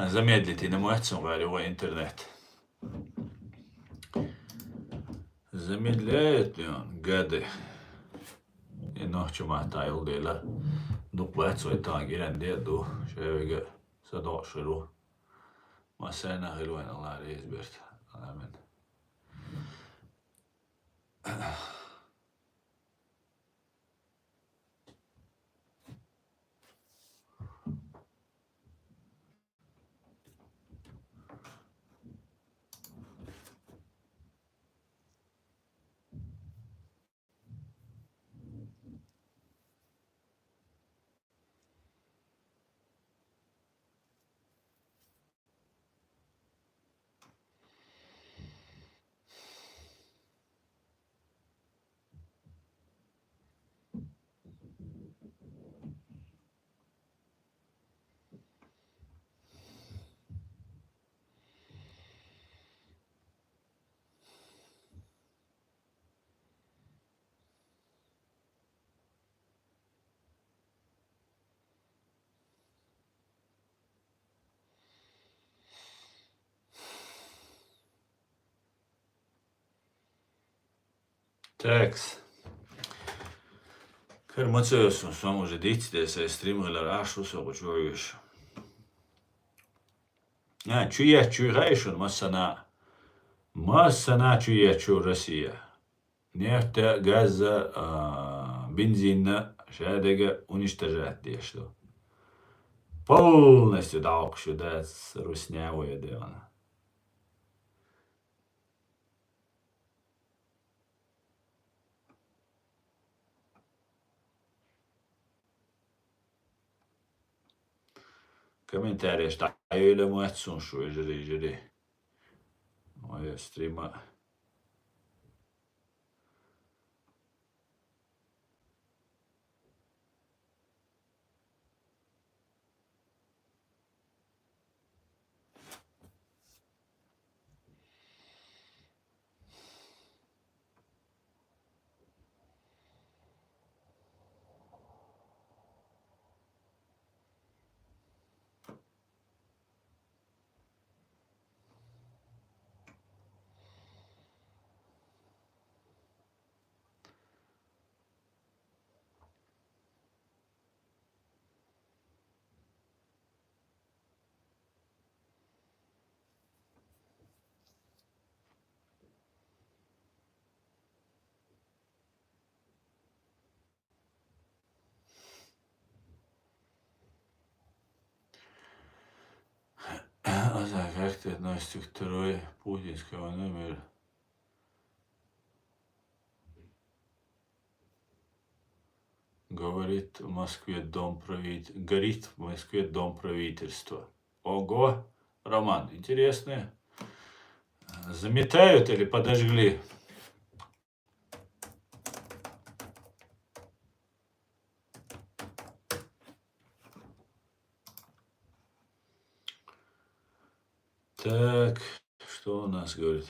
Замедлите, не можете, говорю, интернет. Замедляет ли он, гады? И ночью мата илдела. Дукбат сойтан гирен деду, шевига садошеру. Масена хилуен Allah reisbert. Amen. Tekst. Kırmızı sonucu dictese streamler aşusa uçuyor. Чуя чуйгайшун массана чуя чу Россия. Нефть, газ, бензин, шадега уничтожать что. Полностью долг сюда с руснявой делано. Комментарии, что я мой отцу, что я жри. Моя стрима. относится к второй путинской номер. Говорит в Москве горит в Москве дом правительства. Ого, Роман, интересно. Заметают или подожгли? Так, что у нас говорит?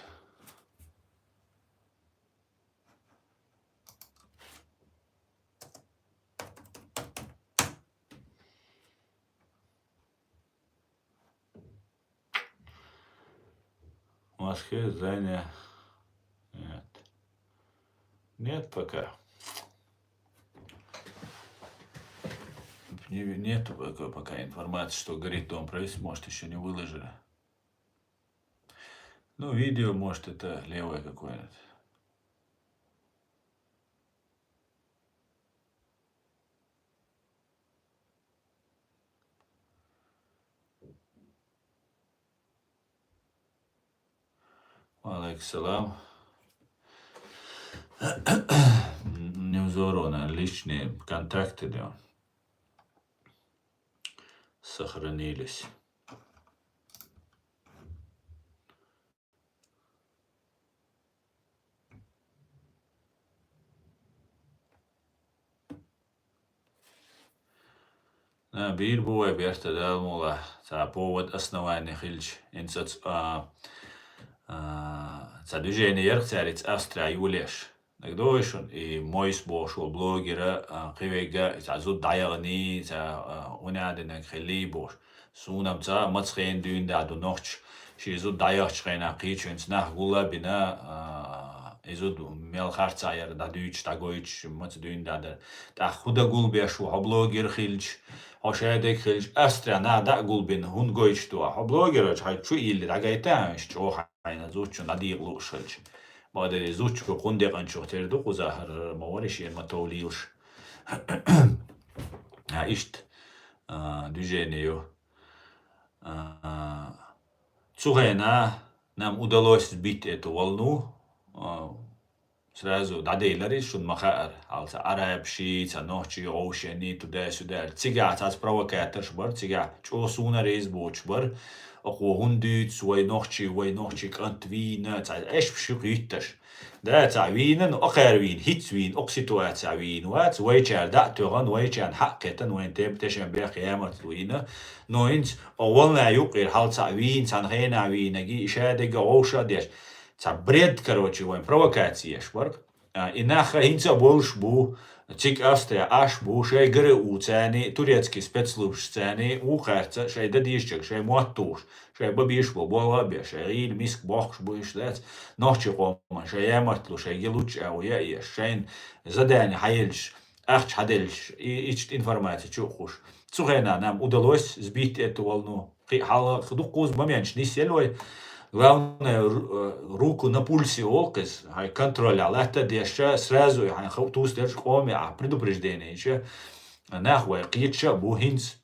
В Москве здание... Нет. Нет пока. Нету пока информации, что горит дом правительства. Может, еще не выложили. Ну, видео, может, это левое какое-нибудь. Алейкум. Невзорвано личные контакты, да, сохранились. Bir bu bir de mola. Та повод основания хильч. Инсац та движение ярцарец Австрия юлеш. Нагдойшун и мойс бошул блогера кривега та зуд дайагни та унаден хили бош. Сунам та мацхен дюн да до нохч. Ши зуд дайагчрена киченс нах гула бина изуд мел харцайер да дүйч та гойч мац дюн да та худа гул бешу блогер хильч. Oshadek khilj Австрия на да гулбин хун гойч туа. Блогер чай чу или да гайтан чо хайна зуч на ди лушилж. Модели зуч ко кунде ганчо терду кузахар мориш ен матолилш. Ишт движение. Цугена нам удалось сбить эту волну. Сразу дадейлари шун махар, алса арабши, ца нохчи, оушени, туда-сюда. Цига, цац провокатор шбар, цига, чо суна рейз боч бар, око хундит, вай нохчи, кант вина, ца эш пшук ютташ. Да, ца вина, но ахер вин, хитс вин, ок ситуация вин, вац, вай чар да, туган, вай чар хаккетан, вай теб тешен бех ямат вина, но инц, овална юкир, хал ца вин, цан хена вина, ги ишадега, оуша деш. Бред, короче, вон, провокация, шварк. И нахра инца больше бу, цик Австрия аш бу, шей гры у цены, турецкий спецслужб цены, у харца, шей дадишчик, шей муаттуш, шей бабиш бу, болабе, шей ил миск бахш бу ишлец, нохчи кома, шей ямартлу, шей гелуч, ау я, шейн задание хаильш, ахч хадельш, ичт информация, чухуш. Цухена нам удалось сбить эту волну. Худукуз момент, не селой. Главное, руку на пульсе оказ, контроля, это деша сразу, ту стерж коми, предупреждение еще, нахуй, киетша бухинц,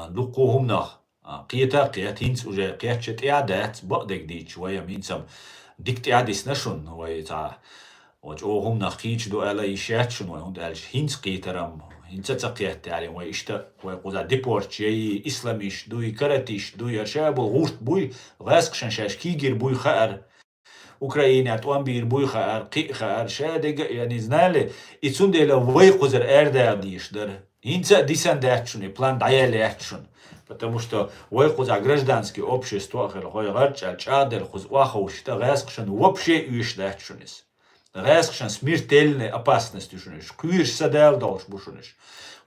дукухумнах, киета, киетинц уже, киетчет иадет, бадек дич, вая минцам, диктиадис нашун, вая, вот охумнах кич до эла ишетшун, вая, und эльш хинц киетерам, هنتسقيت يعني ويشتا ويقوزا ديبورت جاي إسلاميش دوي كاراتيش دوي أرشاب الغوشت بوي غاسق شنشاش كيجر بوي خار أوكرانيا توانبير بوي خار قي خار شادق يعني زنالي إتسون دي لو ويقوزر أردا ديش در هنتسا ديسان داتشون план даяли потому что войхуза гражданское общество хойгарча чадер хуз вахаушта гасқшан вообще уишлачунис Райскшан смертельной опасностью шуниш. Квирш садел долж бушуниш.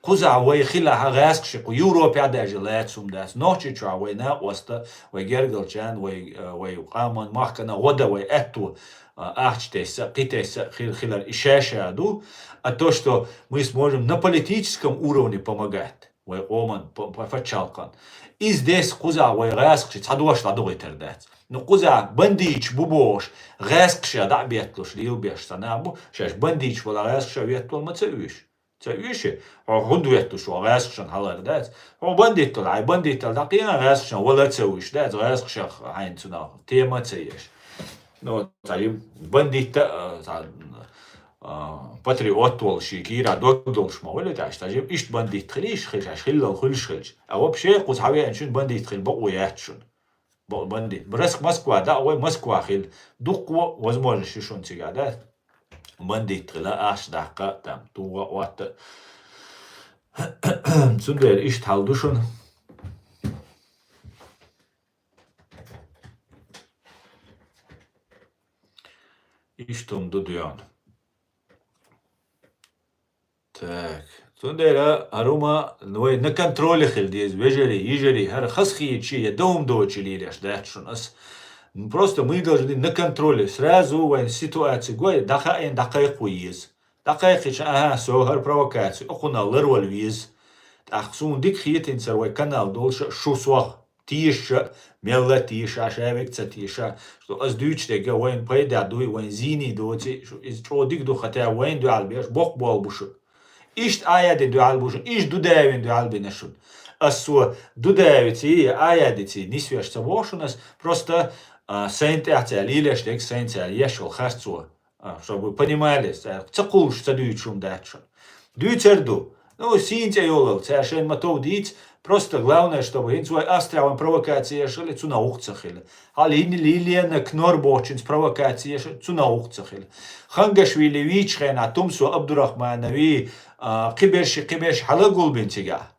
Куза вой хила райскши ку Европе даже лецум дас. Ночи ча вой на оста вой гергалчан вой каман махкана вода вой эту ахчтеса китеса хилар ишешаду. А то, что мы сможем на политическом уровне помогать. Вой оман пофачалкан. И здесь куза вой райскши цадуаш ладой тердец. Ну куза бандич бубош غاسقش دع بيتلوش ليو بيش سنابو شاش بنديش ولا غاسقش بيتلو ما تسويش Це віші, гудуєту, що гесшен галер, дец. Бандитал, дакіна гесшен, вала це віш, дец, гесшен гайнцуна, тема це єш. Ну, це бандита, патриот волши, кіра додолшма, вали таш, та жив ішт бандит хиліш, хилш. А вообще, куз хаві аншун бандит хил, бо яхшун. Бандит. Бреск Москва, да, ой, Москва хил. Дукво, возможно, шишун цига, да? Бандит хила, аш дахка, там, туга, ватта. Цундер ишт халдушун. Иштом дудуян. Так. Цундера арума, ну, на контроле хил, диез, вежери, ижери, хар хасхи, чи, дом дочи лиряш, да, шунас. Просто мы должны на контроле сразу в ситуации гой дахаин дакайк виз. Дакайк ич сохар провокацию. Окуна лервал виз. Ахсун дик хитин сарвай канал долша шусвах тиша мелла тиша шавик тиша. Что аз дючтега вайн пайда дуй вайн зини доти из чодик до хотя вайн ду албеш бок бол бушу. Ишт аяди ду албушун, ишт дудавин ду албинашун. Асу дудавити аядити нисвяшца вошунас просто сентяция лилештек сентя ешел харцу, чтобы вы понимали, цакул что дючум датшун. Дючерду, ну синтя йолал, цяшен матов дить, просто главное, чтобы инцуай астряван провокации ешели, цу наухцахили. Алини лилиена кнорбочин с провокации ешели, цу наухцахили. Хангашвили вичхен, а тумсу Абдурахманови, киберши халагул бинтига,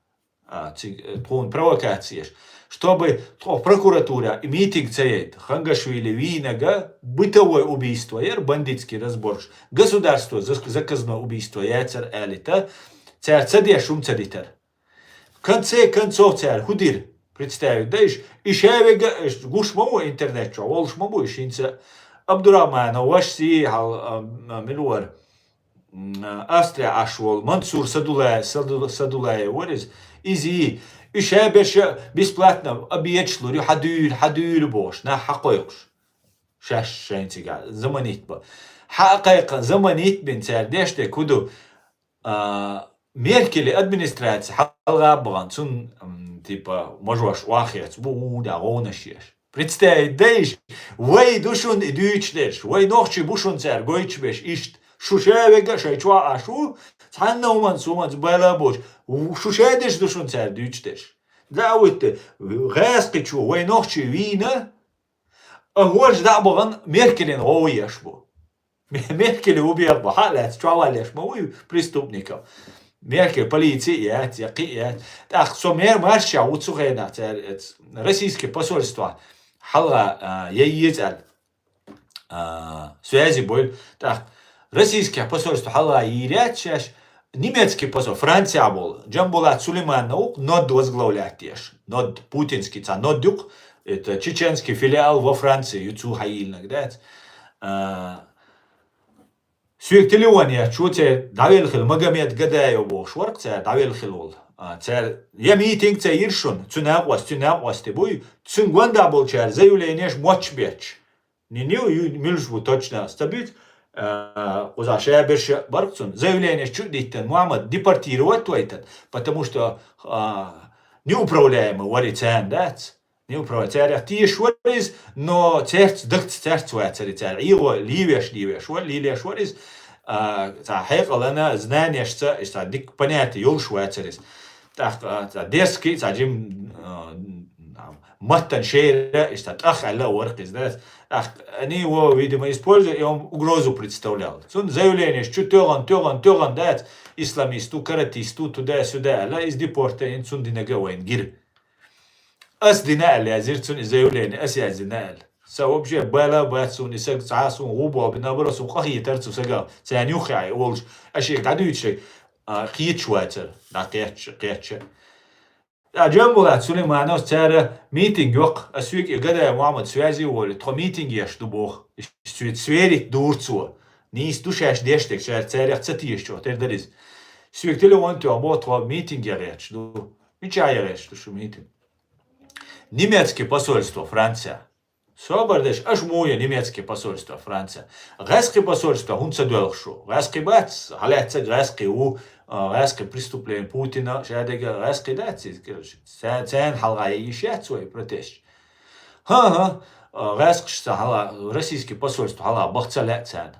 тун провокации еш. Чтобы прокуратура, митинг цеет, Хангашвили, Винага, бытовое убийство, бандитский разбор, государство, заказное убийство, яцер элита, царь цадия шум цадитер. В конце концов царь худир, представить, да и шавега, гушмаму интернет, волшмаму, шинца, Абдурахмана, вашси, милуар, Австрия ашвол, Мансур Садулая, вариз, изи, Ишебеш бесплатно объечлу حدور бош на حقيقش شاش شينتيجا زمانيت با حقيقة زمانيت بنتار ديشته كودو ميركل ادمنستراتس حلقة بغان سن تيبا مجوش واخيت بودا غونشيش представить дейш вей душун идучдеш вей нохчи бушун цар гойчбеш ишт шушевега шайчва ашу цаннауман сумац балабош шушедеш душун цар дучдеш дауит гасқичу вей нохчи вина ахваш дабаган меркелен гояшбу меркеле убьет бахалец чавалеш мой преступников Меркель, полиция, так, сомер марша уцухена, российское посольство, хала яйцаль, связи боль, так, российское посольство хала ирячаш, немецкий посольство, Франция был, Джамбулат Сулейманов, нод возглавляет еш, нод путинский, нодюк, это чеченский филиал во Франции, юцу хаильнак, да, Sürekli çute davil xil Magomed Gadayev boş var ki davil xil ol. Çer ya meeting çe irşun tünaq te boy tün gwanda bol çer zeyuleneş moç beç. Ni milj bu точно стабит уза шебеш барксун зeyuleneş чудиттен Muhammed депортировать туайтат, потому что неуправляемый варицан дат. Не управляет царь, ти шварис, но царь царь, его ливеш, лилия шварис, хекал она знание, что дик понятие, юл шварис, так дески, цаджим маттан шейра, что ах алла воркис, да, они его, видимо, используют, и он угрозу представлял. Сон заявление, что тёган, да, исламисту, каратисту, туда-сюда, алла из депорта, инсун динагавайн гир. أس دينال يا زيرتون زيولين أس يا زينال سو بجي بالا باتسون يسق تعاسون غوبا بنابرسون قهية ترتو سقا سانيوخي أولش أشي قعدوا يتشي خيت شواتر لا قيتش جنبه سليمان تارا ميتينج يوق أسويك يقدر محمد سوازي ولا تخو ميتينج يشتو بوخ سويري دورتسو نيس دوشاش ديشتك شار تاريخ تساتيش شو تردريز سويك تلو وانتو أبو تخو ميتينج يغيرش دو ميش يغيرش دو شو ميتينج Немецкое посольство, Франция. Собардеш, аж мое немецкое посольство, Франция. Гайское посольство, хунца дуэлхшу. Гайский бац, халяться гайский гайское преступление Путина, шадега гайский дати, цен халгая ещет свой протест. Ха-ха, гайское хала, российское посольство, хала, бахцаля цен.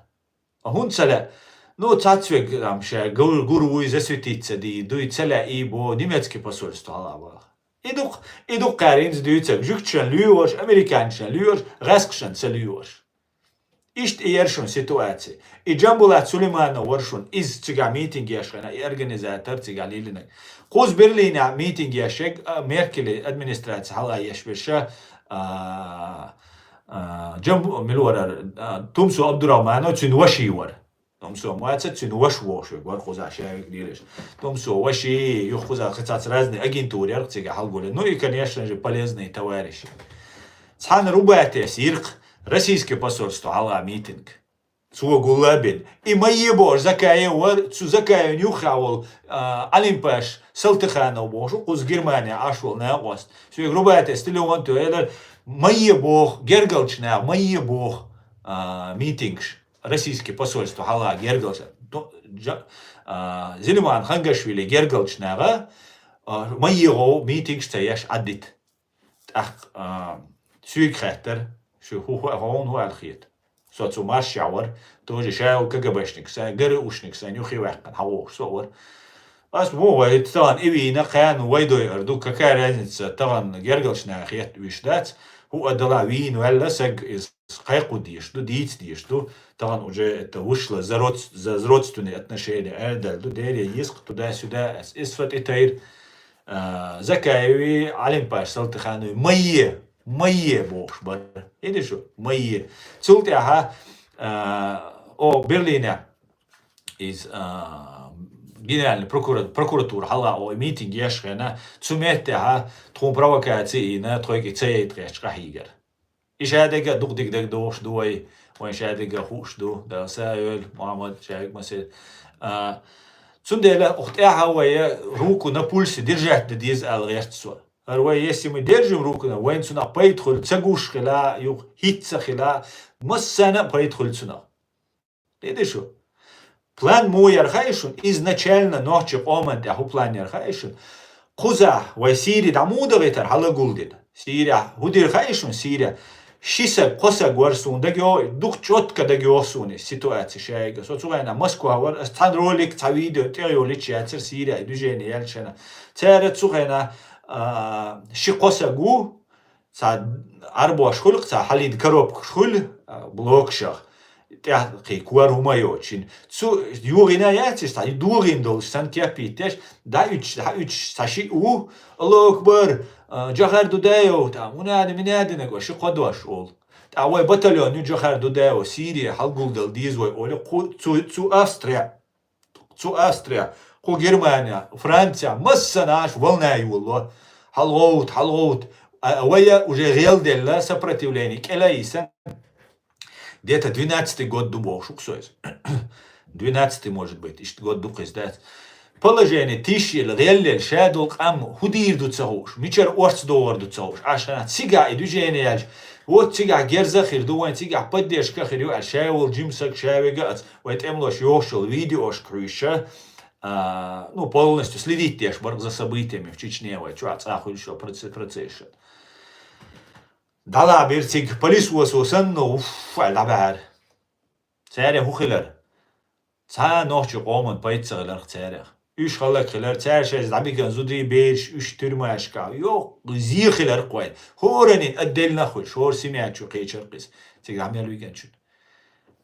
Хунцаля, ну, цацвег, там, ше, гуру засветиться, дуй целя и бо немецкое посольство, хала, бах. Идук каринс дүйцек, жүкчен лүйош, американчен лүйош, ғасқшен целүйош. Ишт ершун ситуация. И Джамбулат Сулейманов варшун из цыга митинг яшена, и организатор цыга лилинек. Куз Берлина митинг яшек, Меркель администрация хала яшверша, Джамбу милуара, Тумсу Абдурахманов цюнваши вар. Томсо муаца цюнваш вош, вар хуза шавик дилеш. Томсо ваши, юхуза хацац разные агентуры, арцыга халгули. Ну и, конечно же, полезные товарищи. Цхан рубате сирк, российское посольство, ала митинг. Цуа гулабин. И мои бож, закая вар, цу закая нюхавол, Олимпаш, Салтыханов бож, уз Германия ашвол на ост. Цуа рубате стилюван туэлер, мои бог, гергалчна, мои бог, митингш. Российское посольство хала гергалчна. Зелиман Хангашвили гергалчнага, мои го митинг стояш аддит. Сюйкхеттер, шухухон хуалхит. Соцу маршауэр, тоже шайл КГБшник, ГРУшник, нюхи вахкан, хаух, совар. Ас мова, таган ивина, хан, вайдой, арду, какая разница, таган гергалчнага хет вишдац, هو أدلا وين ولا سج قايقو ديشتو ديت ديشتو طبعا уже это вышло за родственные отношения أردل ديري يسق تدا سدا إسفت إتاير زكاوي علم باش سلت خانو مية بوش بر إيه شو مية سلت أها أو برلينة is Генеральная прокуратура хала о митинг яшхена цумете ха трум провокации на тройки цейт речхигер. И шадега дугдик дош дуай, вон шадега хуш ду, да сайл Мухаммад шайк масел. Цундела ухтяха вая руку на пульсе держать диз ал речцо. Арвай если мы держим руку на вайн цуна пайтхул цагуш хила юх хитца хила массана пайтхул цуна. Это что? План мой архаишун изначально ночи омант аху план архаишун куза вай Сирия дамудавитар халагулдин Сирия худир хаишун Сирия шиса коса гварсун дагио дух четко дагиосуни ситуация шайга соцугайна Москва вар стан ролик та видео тео личиатер Сирия движение ялчана цара цугайна ши коса гу са арбо шхулк са халид коробка шхул блокшах تحقيق كوارهما يوتشين سو يورينا ياتش تاي دورين دول سان كابيتش دا üç تاشي او الله اكبر جخر دودايو تا منادي نگو شي قدواش اول تا واي باتاليون جخر دودايو سيريا حلقول دل ديز واي اول تو австрия خو германия франция массанаш волнай والله حلغوت واي уже реал делла сопротивление келаиса где-то 12-й год дубов, шуксойс. 12-й может быть, ишт год дуб издать. Положение тишил, реаллел, шадул, кам, худир дуцауш, мичер орц доор дуцауш, ашана цига и движение яль. Вот цига герзахир, дуан цига поддержка хирю, а шаевул джимсак шаевигац, вот эмлош йошел видеош крыша, ну полностью следить теж за событиями в Чечне, вот чуац ахуль шо процесс. Dala bir tig polis واسوسن فعل ساري هو خلر تا نوچ قومن بايتسغلر تاريخ üç xalak خلر تار شاز دبيكن زودي بيش üç türmaşka yok زي خلر قوي هورنين ادلنا خل شور سمعت قيچر قيس تيغ عملوا يگنچون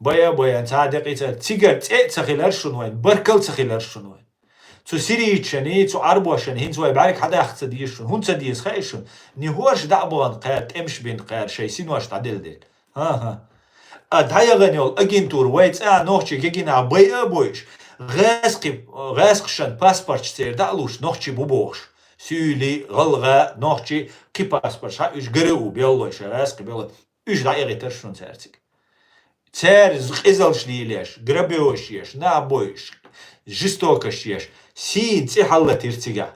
بايا تا دقيقه تيغ تخلر شنوين بركل تخلر شنوين zu Siriyitscheni, zu Arboschen, hin zu Ibarik حدا يختصديشون هون تصديس خايشون نهوش دعبوان قاد امشبين قاد شايسين واش تعدل ديل ها ادهايا غنيول اجنتور ويتس نوخشي كيكينا باي ابويش غاسقشن باسبورت تير دعلوش نوخشي بوبوش سيلي غلغا نوخشي كي باسبورت ها اش غرو بيولوش غاسق بيولو اش دايغي ترشون تيرتيك تير زقزلش ليليش غربيوشيش نابويش жестокость سين تي حلت ارتجا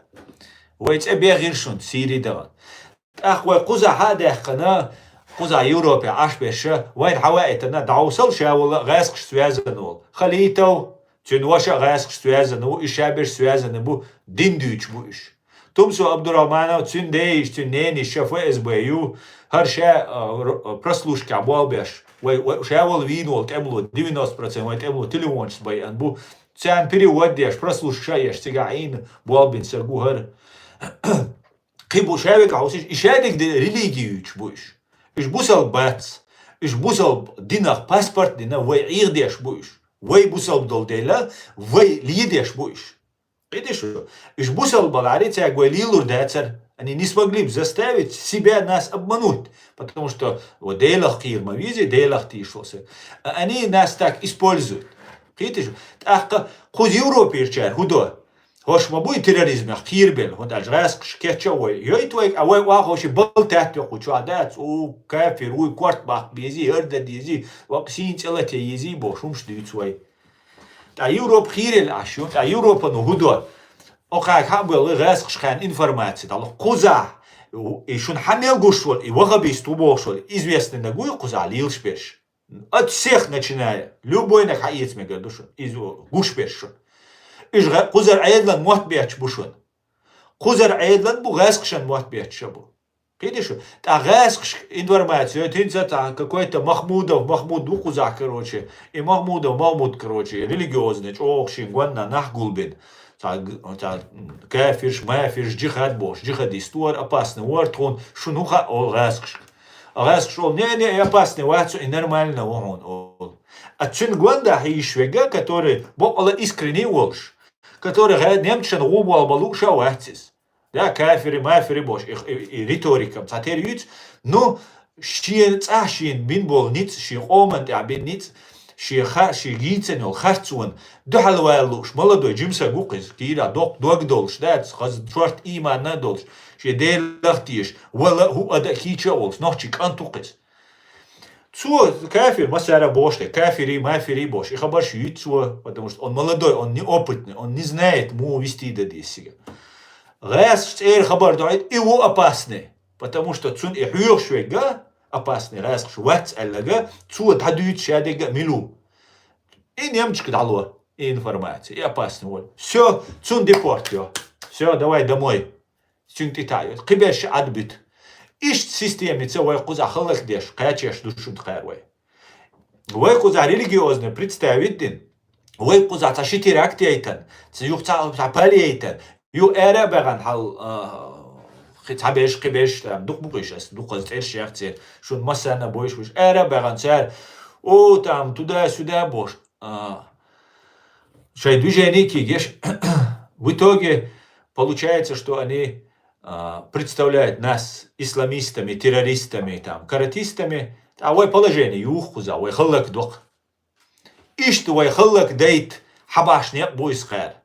ويت ابي غير شون سيري دغ اخوي قزا هذا قنا قزا يوروبيا عشبش وين حوائتنا دعوصل شاول غاسق سوازنول خليتو تنوشا غاسق سوازنو إشابش سوازنبو دين دوش بوش تمسو عبد الرحمن تن ديش تنيني شافوا إزبايو هر شا برسلوش كعبال بيش وشاول винул темлу 90% темлу телевонч бай анбу цян перевод деш прослушаешь тигаин болбин сергухар قيبو شابك عاوسيش إشادك دي ريليجيوش بوش إش بوصل باتس إش بوصل دينا باسبورت دينا وي عير ديش بوش وي بوصل بدول ديلا وي ليديش بوش قيدش إش بوصل بالعريتة وي ليلور дацер они не смогли бы заставить себя нас обмануть, потому что вот дейлах кирма визи, дейлах тишился. Они нас так используют. Видите? Так, худ Европе ирчар, худо. Хош мабуй терроризм, кирбел, худ ажраск шкетчавой. Йой твой, а вой вахоши был таттё хучу адат, у кафир, у кварт бах бези, эрда дези, ваксин целате ези бошум штвицвой. Та Европ кирел ашун, та Европа ну худо. أوقات حابل غاز خشخان إنفورماتي دالو قزع إيشون حمل гушвол и вагабис тубошвол известный нагуй قزع лил шпеш от всех начиная любой на хаец мега душу из гушпеш إيش قزر عيدلان موت بيتش بوشون قزر عيدلان بو غاز خشان موت بيتش شبو видишь та غاز خش информацию тинца та какой-то Махмуд ду قزع короче и Махмуд короче религиозный ох шингванна нахгулбин كافرش مافرش جهاد бош джихадистуар опасный уартхон шунуха ол غاسقش ол не опасный вацу и нормально он отчин гванда хишвега который бокала искренний волш который гад немчен губал балуша вацис да кафири мафири бош и риторикам цатерюц ну шин цашин бин бол ниц ши оман да бин ниц شي جيتن الخرطون دحل والوش مالدو جيمسا جوقز كيرا دوغ دولش داتس خز شورت إيمان ندولش شي ديل لختيش ولا هو أدا كيتشا ولس نوحشي كانتوقز تسوى كافر مسارة بوشته كافري مافري бош إخبار شي يتسوى потому что он молодой он неопытный он не знает му вести до десига غاس شتير خبر دعيت إيو опасный потому что цун إحيوغ شويقا опасный раз швац аллага цу тадует шадега милу и немчик дало информация и опасный вот все цун депорт yo все давай домой цун титаю кибеш адбит иш системе цой куза халах деш качеш душу тхарвай вой куза религиозный представить дин вой куза ташити реактийтан цюхца палийтан ю эра баган хал خبش دوق بقيش است دوق از تر شخصیت شون مثلا боиш боиш эра баганцар о там туда-сюда бош шай движение кигеш в итоге получается что они представляют нас исламистами террористами там каратистами а вой положение юх куза вой халак дук и что вой халак дейт хабаш не бойс хэр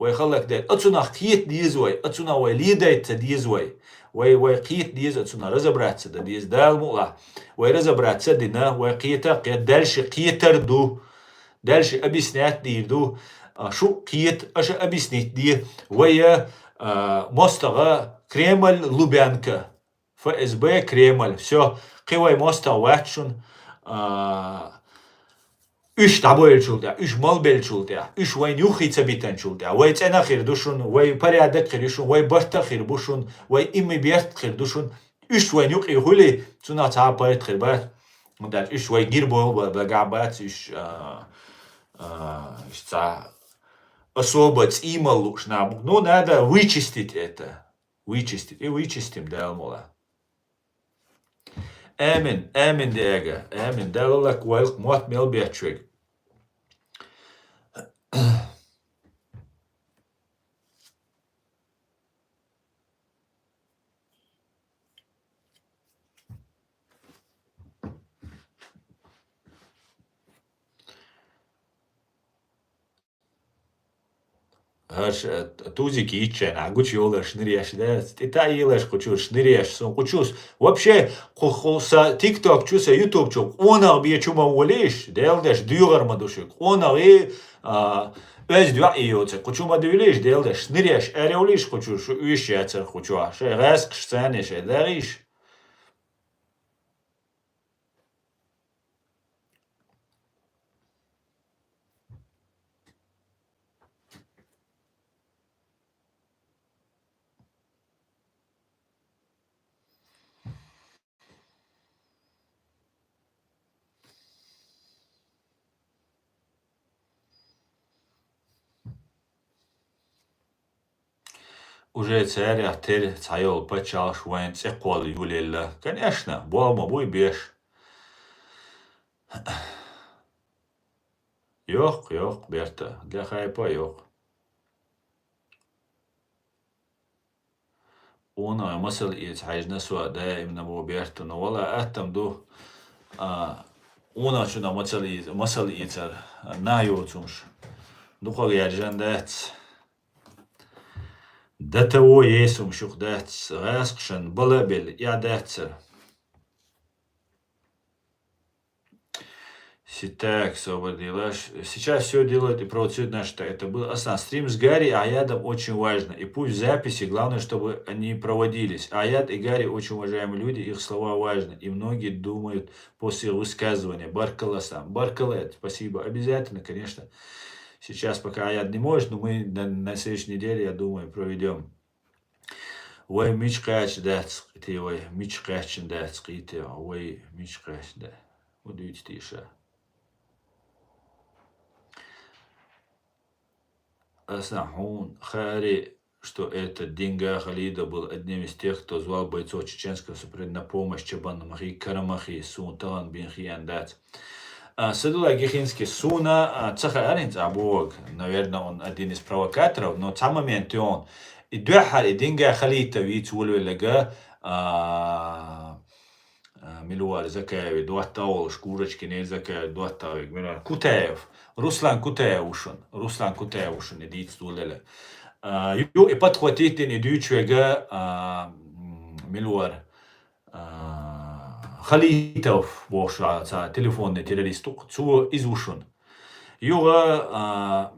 ويخلك ده اتسونا خيت ديزوي اتسونا وليدايت ديزوي وي قيت ديز اتسونا رزبرات ده ديز دال مولا وي رزبرات دينا وي قيتا قيت دالش قيتر دو دالش ابيسنات دير دو شو قيت اش ابيسنيت دي وي مستغا كريمل لوبيانكا ФСБ Кремль все قوي مستغا واتشون üç taboyel çulda, üç malbel çulda, üç vay nyuhica bitan çulda, vay cena khir duşun, vay pariadet khirishun, vay barta khir bushun, vay imi biart khir duşun, üç vay nyuhi huli, tuna ta parit khir bat, mudal üç vay girbol bagabat, üç ta особо ималуш на, ну надо вычистить это, вычистить и вычистим да мола. آمن دقيقة آمن ده لك ويلك موت ميل بيتشوك هرش توزي كيتشن عقوش يولا شنرياش ده تتايلش قوشوش شنرياش سون قوشوس вообще قوسا تيك توك чуса يوتيوب чук она بيچума وليش делдеш дюгар душик она и öz два иёце قوچума дюлеш делдеш шныряш эревлиш قوچуш уйшяцер قوچуа ше гас кшцане ше дариш Уже царь отель цаёл почал швайн цекол юлелла. Конечно, болма буй беш. Yok, Berta. Для хайпа yok. Ona مثل يتحاجنا سوا دائما بو بيرتنا ولا أتم دو ona شنا مثل يتر نايوتومش دوخا يرجان دات دتو يسوم شوخ дат غاسقشن بلابل يا датсер. Так, освободилась. Сейчас все делают и провоцируют наши. Это был основной стрим с Гарри и Аядом очень важно. И пусть записи, главное, чтобы они проводились. Аяд и Гарри очень уважаемые люди, их слова важны. И многие думают после высказывания. Баркаласан. Баркалет, спасибо. Обязательно, конечно. Сейчас пока Аяд не может, но мы на следующей неделе, я думаю, проведем. Ой, мичкач дать, ой, мичкач дать, ой, мичкач дать. Вот видите, тише. Аснахун Хари, что этот Динга Халида был одним из тех, кто звал бойцов чеченского сопротивления на помощь Чабан Махи Карамахи Сун Талан Бин Хияндат. Садула Гихинский Суна Цаха Аринц Абуог, наверное, он один из провокаторов, но в тот момент он и Дуахар и Динга Халита вид Улвелага Милуар Закаеви, Дуатаол, Шкурочки, не Закаев, Дуатави, Кутаев. Руслан Кутаевушин идит стулele. Ju и подхватить не дючвега Милуар Халитов воша за телефонный террористук цу изушун. Юга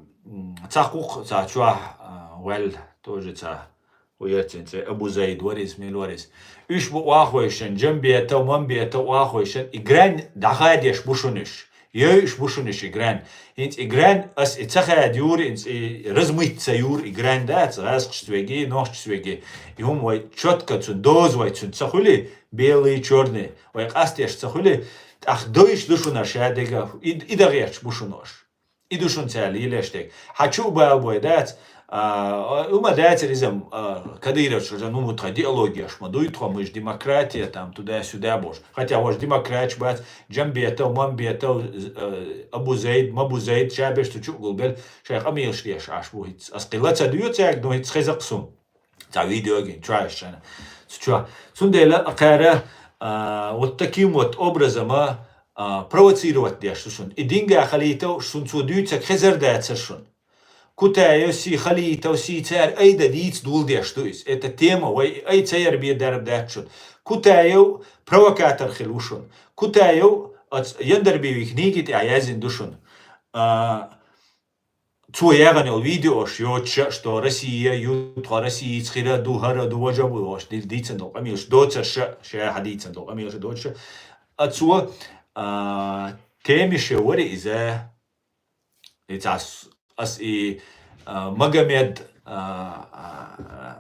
цахук за чуа вел тоже за уятенце Абу Заид варис Милуарис. Үш бу уахойшен джамбиета мамбиета уахойшен игран дахадеш бушуниш. Juist moesten is igran. Ins igran as itzacha diur ins razmit юр игран дат разгствеги ночствеги. И он вай четко цун доз вай цун цахули белый черный. Вай астеш цахули ах доиш душу наш ядега и дарьяч бушу наш. И душун цали илештек. Хочу бабой дат умадателизм Кадыров, что ну вот идеология, шмадует мы ж демократия там туда-сюда бош. Хотя ваш демократ бат джамбета, мамбета, Абу Заид, шабеш tu чугул бел, шайх амил шлеш аш буит. Аскилат садует яг, но это схезаксум. Та видео ген траш шана. Чуа. Сундела акара вот таким вот образом провоцировать дешушун. И динга халитов шун судует хезердается шун. Кутая си халита си царь айда диц дул дештуис. Это тема, ай царь би дарб датшун. Кутая провокатор хилушун. Кутая яндерби книгит аязин душун. Цуяганил видео шьётша, что Россия ютха России цхира духара дуажабу ош дицендол. Амилш доца ша хадицендол. Амилш доца. Отцу темише вори иза it's as и Магомед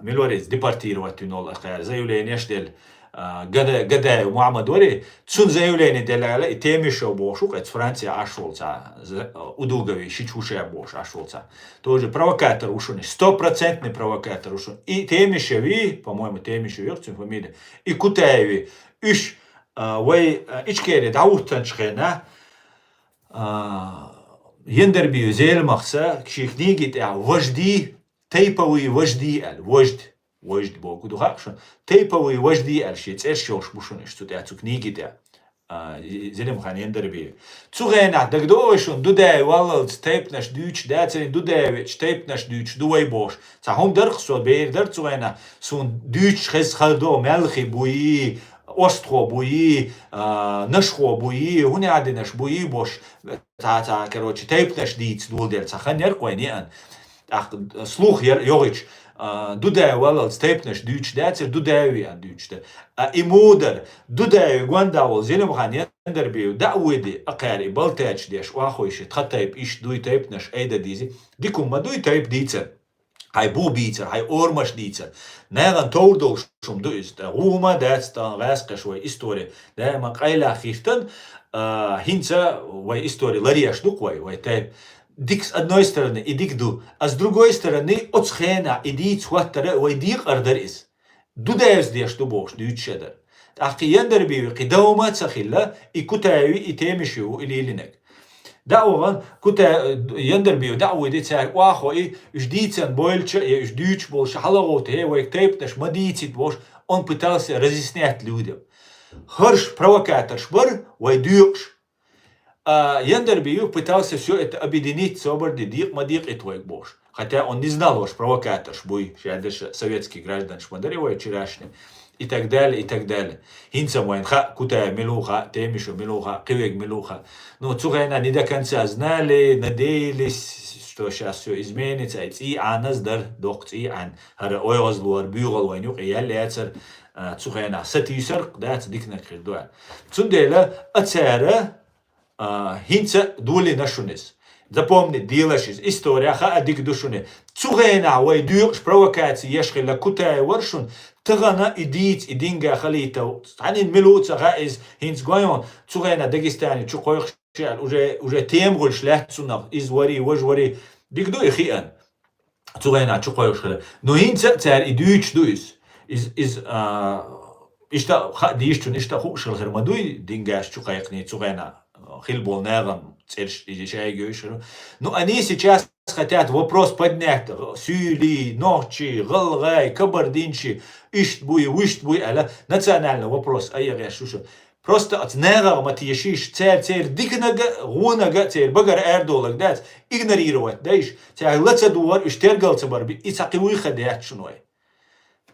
Милорец депортировать нол заявление штель Гадаев Мухаммад Вори цун заявление деляла и темишо бошук это Франция ашолца удугови шичуше бош ашолца тоже провокатор ушон 100% провокатор ушон и темишеви по-моему темишеви цун фамилия и Кутаеви иш вай ичкере даутанчхена Ендерби зельмахса кшихнигит вожди тейповые вожди вождь богу духакшон тейповые вожди шиц эшош бушон что ты отцу книгит зелемхан ендерби цугена дагдошон дудай валл степнаш дюч дацен дудайвич степнаш дюч дуай бош цахом дерхсо бер дер цугена сун дюч хес хадо мелхи буи Остхо буи, нашхо буи, унядинаш буи бош, короче, тейпнаш диц дулдер, цаханер койниан. Ах, слух йорич, дудаю валал стейпнаш дюч дацер, дудаю виан дюч да. И мудер, дудаю гуандавал, зелем ханендер бию, да уиди, акари, балтач деш, уахойши, тхатайп, иш дуй тейпнаш, эйда дизи, дикумма дуй тейп дицер. Hij boebieter, hij oormarsdieter. Negan toordol som dus de Roma dat dan wijskas wij historie. Daar mag hij lachen hinta wij historie larias doek wij tijd Дик с одной стороны, и дик ду, а с другой стороны, от схена, иди цваттара, ой дик ардарис. Дудаевс деш ду бош, дючедер. Ахки яндер биви, кидаума цахилла, и кутаеви, и темишиу, или илинек. دعوة كتا يندر بيو دعوة دي تسار واخو جديتن بولش جديتش بولش حلقوت هي ويكتيبتش مديتت بوش on пытался разъяснять людям. Херш провокатор шбар, вайдюкш. А Яндербиев пытался все это объединить соборди дик мадик и твой бош. Хотя он не знал ваш провокатор шбуй, советский граждан шмадаревой вчерашний. И так далее, и так далее. Хинца ха кутая милуха, темишу милуха, кивек милуха. Ну, цугайна не до конца знали, надеялись, что сейчас все изменится. И анас дар докт, и ан. Хара ойгазлуар, бюгал вайнюк, и яляцар, цугайна сатисар, да, цдикна кридуа. Цундела, ацара, хинца дули нашунис. Запомни, делашis, история, ха адик душуни. Цугайна, вайдюк, провокации, ешхила, кутая варшун, تغنى إديت إدينجا خليته عن الملوت غائز هينز غايون تغنى داغستاني تشو قويخ شال وجا تيمغل شلاه تسنغ إزوري وجوري ديك دو إخيان تغنى تشو قويخ شال نو هينز تار إديوش دويس إز إشتا ديشتون إشتا خوش الغير مدوي دينجاش تشو قايقني تغنى خلبول ناغم تسيرش إجي شاي جوشرو но они сейчас хотят вопрос поднять. Сюли, ночи, галгай, кабардинчи, иштбуй, аля. Национальный вопрос. Просто от нега матьешиш цер дикнага, гунага, цер багар эрдолаг, да, игнорировать, даиш. Цер лацадуар, иштергал цабарби, и цакивуй хадят шуной.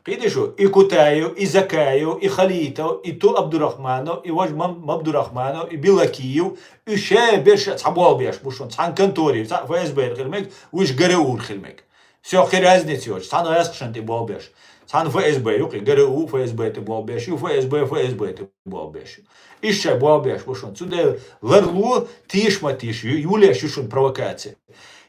Видишь, и Кутаю, и Закаю, и Халиту, и ту Абдурахману, и Вajмам Абдурахману, и Билакию, и ще беш цабал беш, бушон, цан контори, цан ФСБ хилмек, уж ГРУ хилмек. Все разница есть, цан яскшан ты бал беш. Цан ФСБ, юки, ГРУ, ФСБ ты бал беш, и ФСБ ты бал беш. И ще бал беш, бушон, цуде ларлу тиш, Юлия шушун провокация.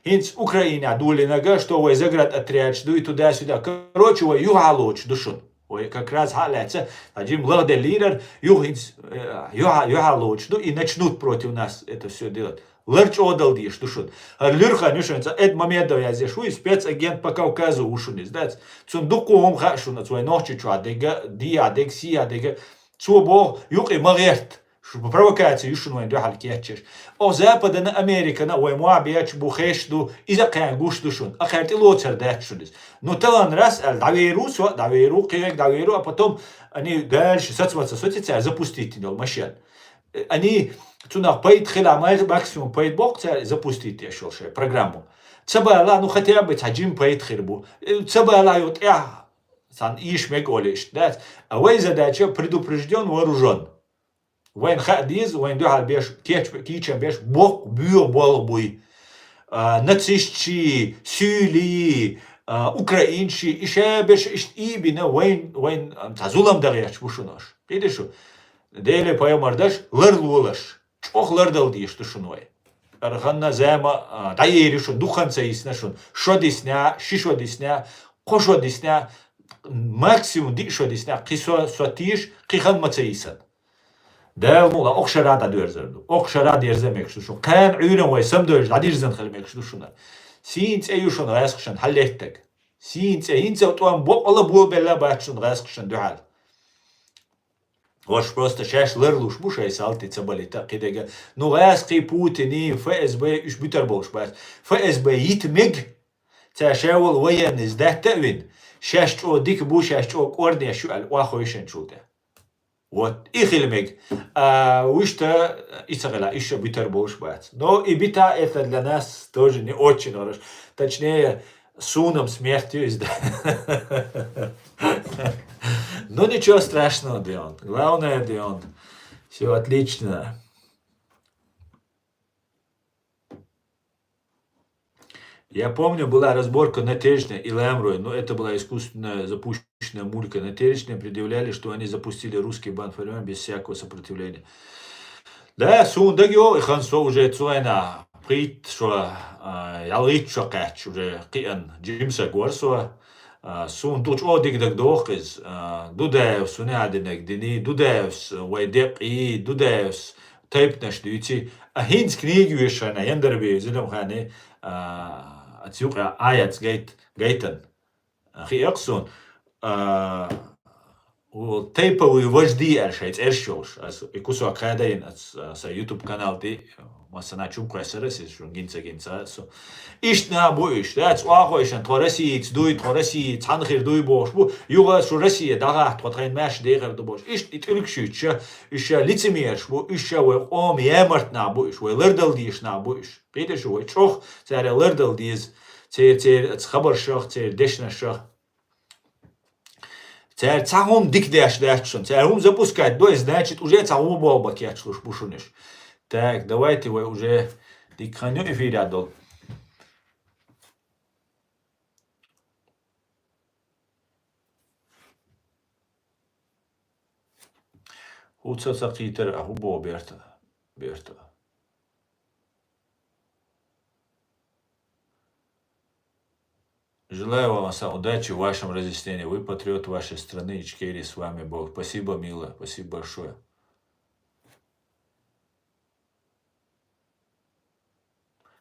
Инц Украина дули нога, что ой заград отряд, жду и туда-сюда. Короче, ой югалоч душун. Ой, как раз халяться. Один главный лидер, югалоч, и начнут против нас это все делать. Лерч одал диш душун. Люрха, нюшенца, этот момент я здесь шуй, спецагент по Кавказу ушун издать. Цундуком хашун, свой ночи чуадега, диадег, сиадега. Цубо, юк и магерт. Провокация يشون وين دوحة الكياتشش أو زابدنا أمريكا نا وين معبياتش بوخيش دو إذا كان جوش دوشون أخرت لوتر داتشونس نو تلان راس دعويرو سواء دعويرو قيرك دعويرو а потом они дальше соцматься соцсети запустить дал машин они тунах поет хила максимум поет бок запустить я шел программу цабала ну хотя бы таджим поет хирбу цабала ют сан иш меголиш да а вы задача предупрежден вооружен وين خاديز وين دوحة بيش كيتشن بيش بوق بيو болбуй нацистчи сюли украинчи ише беш ибина وين тазулам дагыяч бушунош видишь деле поемардаш лырлулаш чох лырдал диш тушуной арханна зама дайеришун духанца иснашун шодисня шишодисня кошодисня максимум дишодисня кисо сотиш кихан мацаисан ده مولا أخشرا دا دورزردو أخشرا ديرزمك شو كان عيون ويسم دورج عديرزن خلمك شو سينت أيوشون غاسخشن حليتك سينت أينت وتوان بوق الله بول بلا باتشون غاسخشن دوحال واش просто شاش لرلوش بوش أي سالتي تباليتا كده نو غاسقي بوتيني FSB إيش بيتربوش بس FSB يتمج تشاول ويا نزده تأوين شاش أو ديك بوش شاش أو كوردي شو الواخويشن شو ده Вот, и хилмик, уж-то и цагала, еще битербош бац. Но и бита это для нас тоже не очень хорошо. Точнее, суном смертью изда. Но ничего страшного, Дион. Главное, Дион, все отлично. Я помню, была разборка Натежня и Лемрой, но это была искусственно запущенная мулька. Натежня предъявляли, что они запустили русский банфарион без всякого сопротивления. Да, сундагио и хансо уже цуэна прит, что ялрит шокач, уже киан джимса горсо. Сун туч одик даг дохиз, дудеевс, унядинек дини, дудеевс, вайдек и дудеевс, тейпнеш дюйти, а хинс книги вишана, яндерби, зилом хане, атюка аяц гейтен, хи эксон, وتيبوي وجدي الشيء إرشوش يكوسوا كادين أس يوتيوب قناة دي مثلا شو كويسرس شو جنسا سو إيش نابو إيش ده تواقو إيش أنت راسي تدوي تراسي تانخير دوي بوش بو يوغا شو راسي دعاه تقطعين ماش ديغر دبوش إيش يتقولك شو إيش ليتميرش بو إيش وقوم يامرت نابو إيش ولردل ديش نابو إيش قيد شو يشوخ تاري لردل ديز تير تخبر شخ تير دشنا شخ Теперь цагом дикдеш дешшон. Теперь ум запускать дой, значит уже цагом болба кячлуш бушуниш. Так, давайте вы уже дикханю эфир дол. Хуца сакитер ахубо берта. Желаю вам удачи в вашем разъяснении. Вы патриот вашей страны, Ичкерии, с вами Бог. Спасибо, мило, спасибо большое.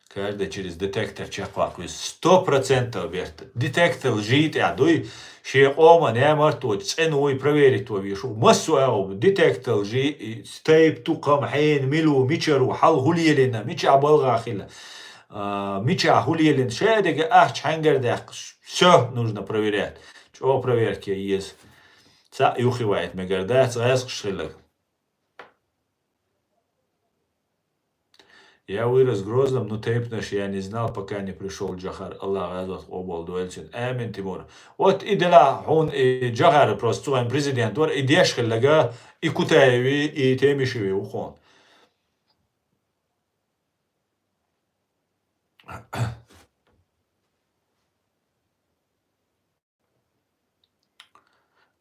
Каждый через детектор чакваку. 100% верт. Детектор лжит, а дуй ще ома не марту, цену и проверить то вишу. Массу ау, детектор лжи, стейп тукам хейн, милу, мичару, хал хулиелина, мича балгахила. Мича хулиелин, шедеге, ахч хангердах, все нужно проверять. Чего проверки есть? Ца юхивает, мегарда, цаэс кшилак. Я вырос в Грозном, но тейпнеш я не знал, пока не пришел Джахар. Аллах азот обал дуэльчин. Амин, Тимур. Вот и дела, он и Джахар просто он президент, вот и дешхеллага, и Кутаеви, и Темишеви ухон.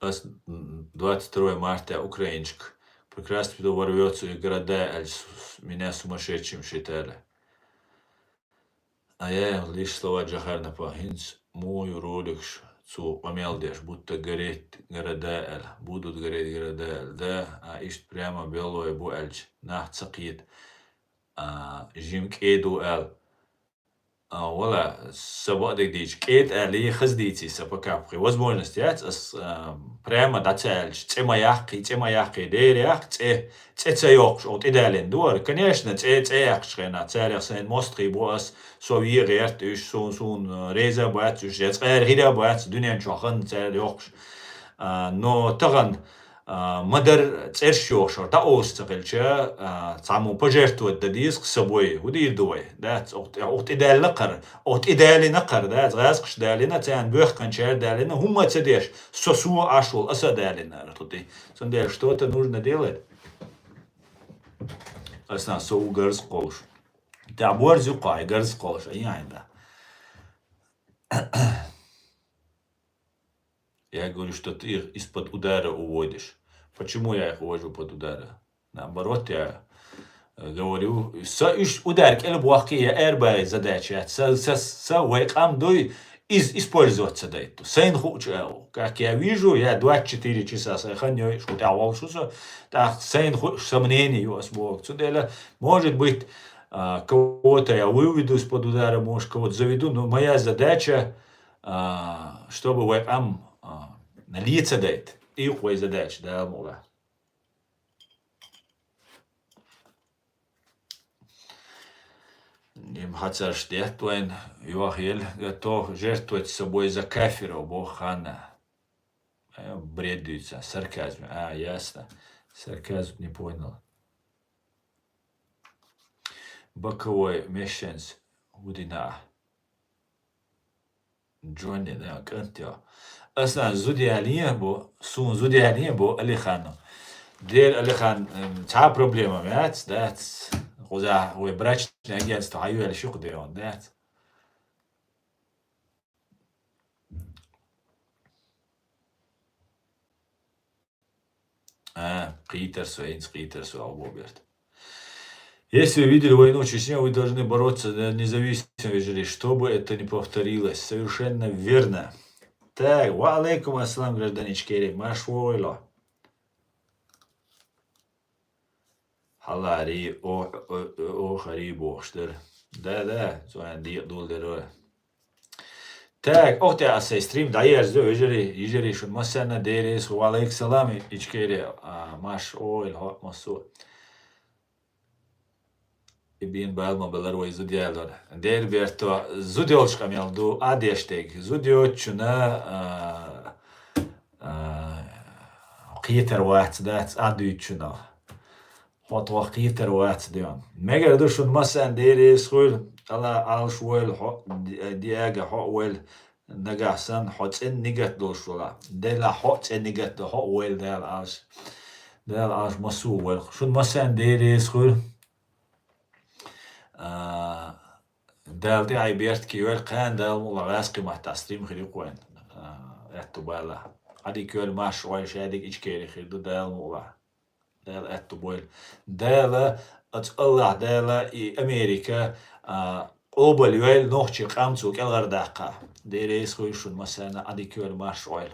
С 22 марта украинчик. Прекрасно туда ворвется и города меня сумасшедшим считали. А я лишь слова Джахар напахинц, мой ролик цу помелдеш, будто гореть города, будут гореть города, да, а ишь прямо белое буэльч, нах цакит, жим кеду эл. Вала, сободик дич, кед али хаздити сапакапки. Возможность яц прямо дацельч, цемаяхки, дерях, цецайокш, от идеален дуар. Конечно, цецаяхшена, церясен мостри буас, совиерт, уж сун реза бац, уж рида бац, дунен чохан церяхш. Но таган мадер цершёшо, та остагелча, цаму пожертвовать дадиск собой, удир дуй, да, от идеал накар, от идеали накар, да, зразкш далина, цян бёх канчер далина, humma цедеш, сосу ашул, аса далина, ртути. Сондер, что-то нужно делать. Асна соу гарз колш. Да, борзу кай гарз колш, да. Я говорю, что ты их из-под удара уводишь. Почему я их увожу под удара? Наоборот, я говорю, удар келебуахкия эрбай задача, вайкам дой использоваться дает. Сейн хучау. Как я вижу, я 24 часа сайханю, что я волшуса, так сейн хуч сомнений у вас бог. Цудела, может быть, кого-то я выведу из-под удара, может, кого-то заведу, но моя задача, чтобы вайкам на лице дает. И хуй задач, да, мула. Им хацар штехтуэн, юахел, готов жертвовать собой за кафиров, бохана. Бредуется, сарказм. Ясно. Сарказм не понял. Боковой мешенс, удина. Джонни, да, кантио. اصلا زودی علیه بو سون زودی علیه بو علی خانو دیر علی خان تا проблема میاد دات خوزا و براش نگیاد استعیو علی شو قدیون دات Питерсу, Албоберт. Если вы видели войну в Чечне, вы должны бороться за независимость, чтобы это не повторилось. Совершенно верно. Так, ва алейкум ассалам, гражданин Ичкерии, машвойло. حلاري او خريب واشتر ده så en dol där. Tag och det är stream där så يجري شو مثلا ديريس وعليك سلام يشكيري ماش oil hot maso ibin balma belar ve zudiyalar der berto zudiolchkam yaldu adestek zudiochuna qiter waht dat aduchuna hot waqiter waht diyan megar dushun مثلا ديريس خول alla alsh wel diaga hot wel nagasan hot en nigat doshula de la hot en nigat de hot wel der as maso wel shun مثلا ديريس خول دال دي اي بيرت كيول قان دال مولا راسقي مع تستريم خلي قوين اتو بالا ادي كيول ماش واي شاديك ايش كيري خيدو دال مولا دال اتو بويل دال الله دال اي امريكا اوبل يويل نوخشي قامتو كالغرداقا ديريس خويشون مثلا ادي كيول ماش وايل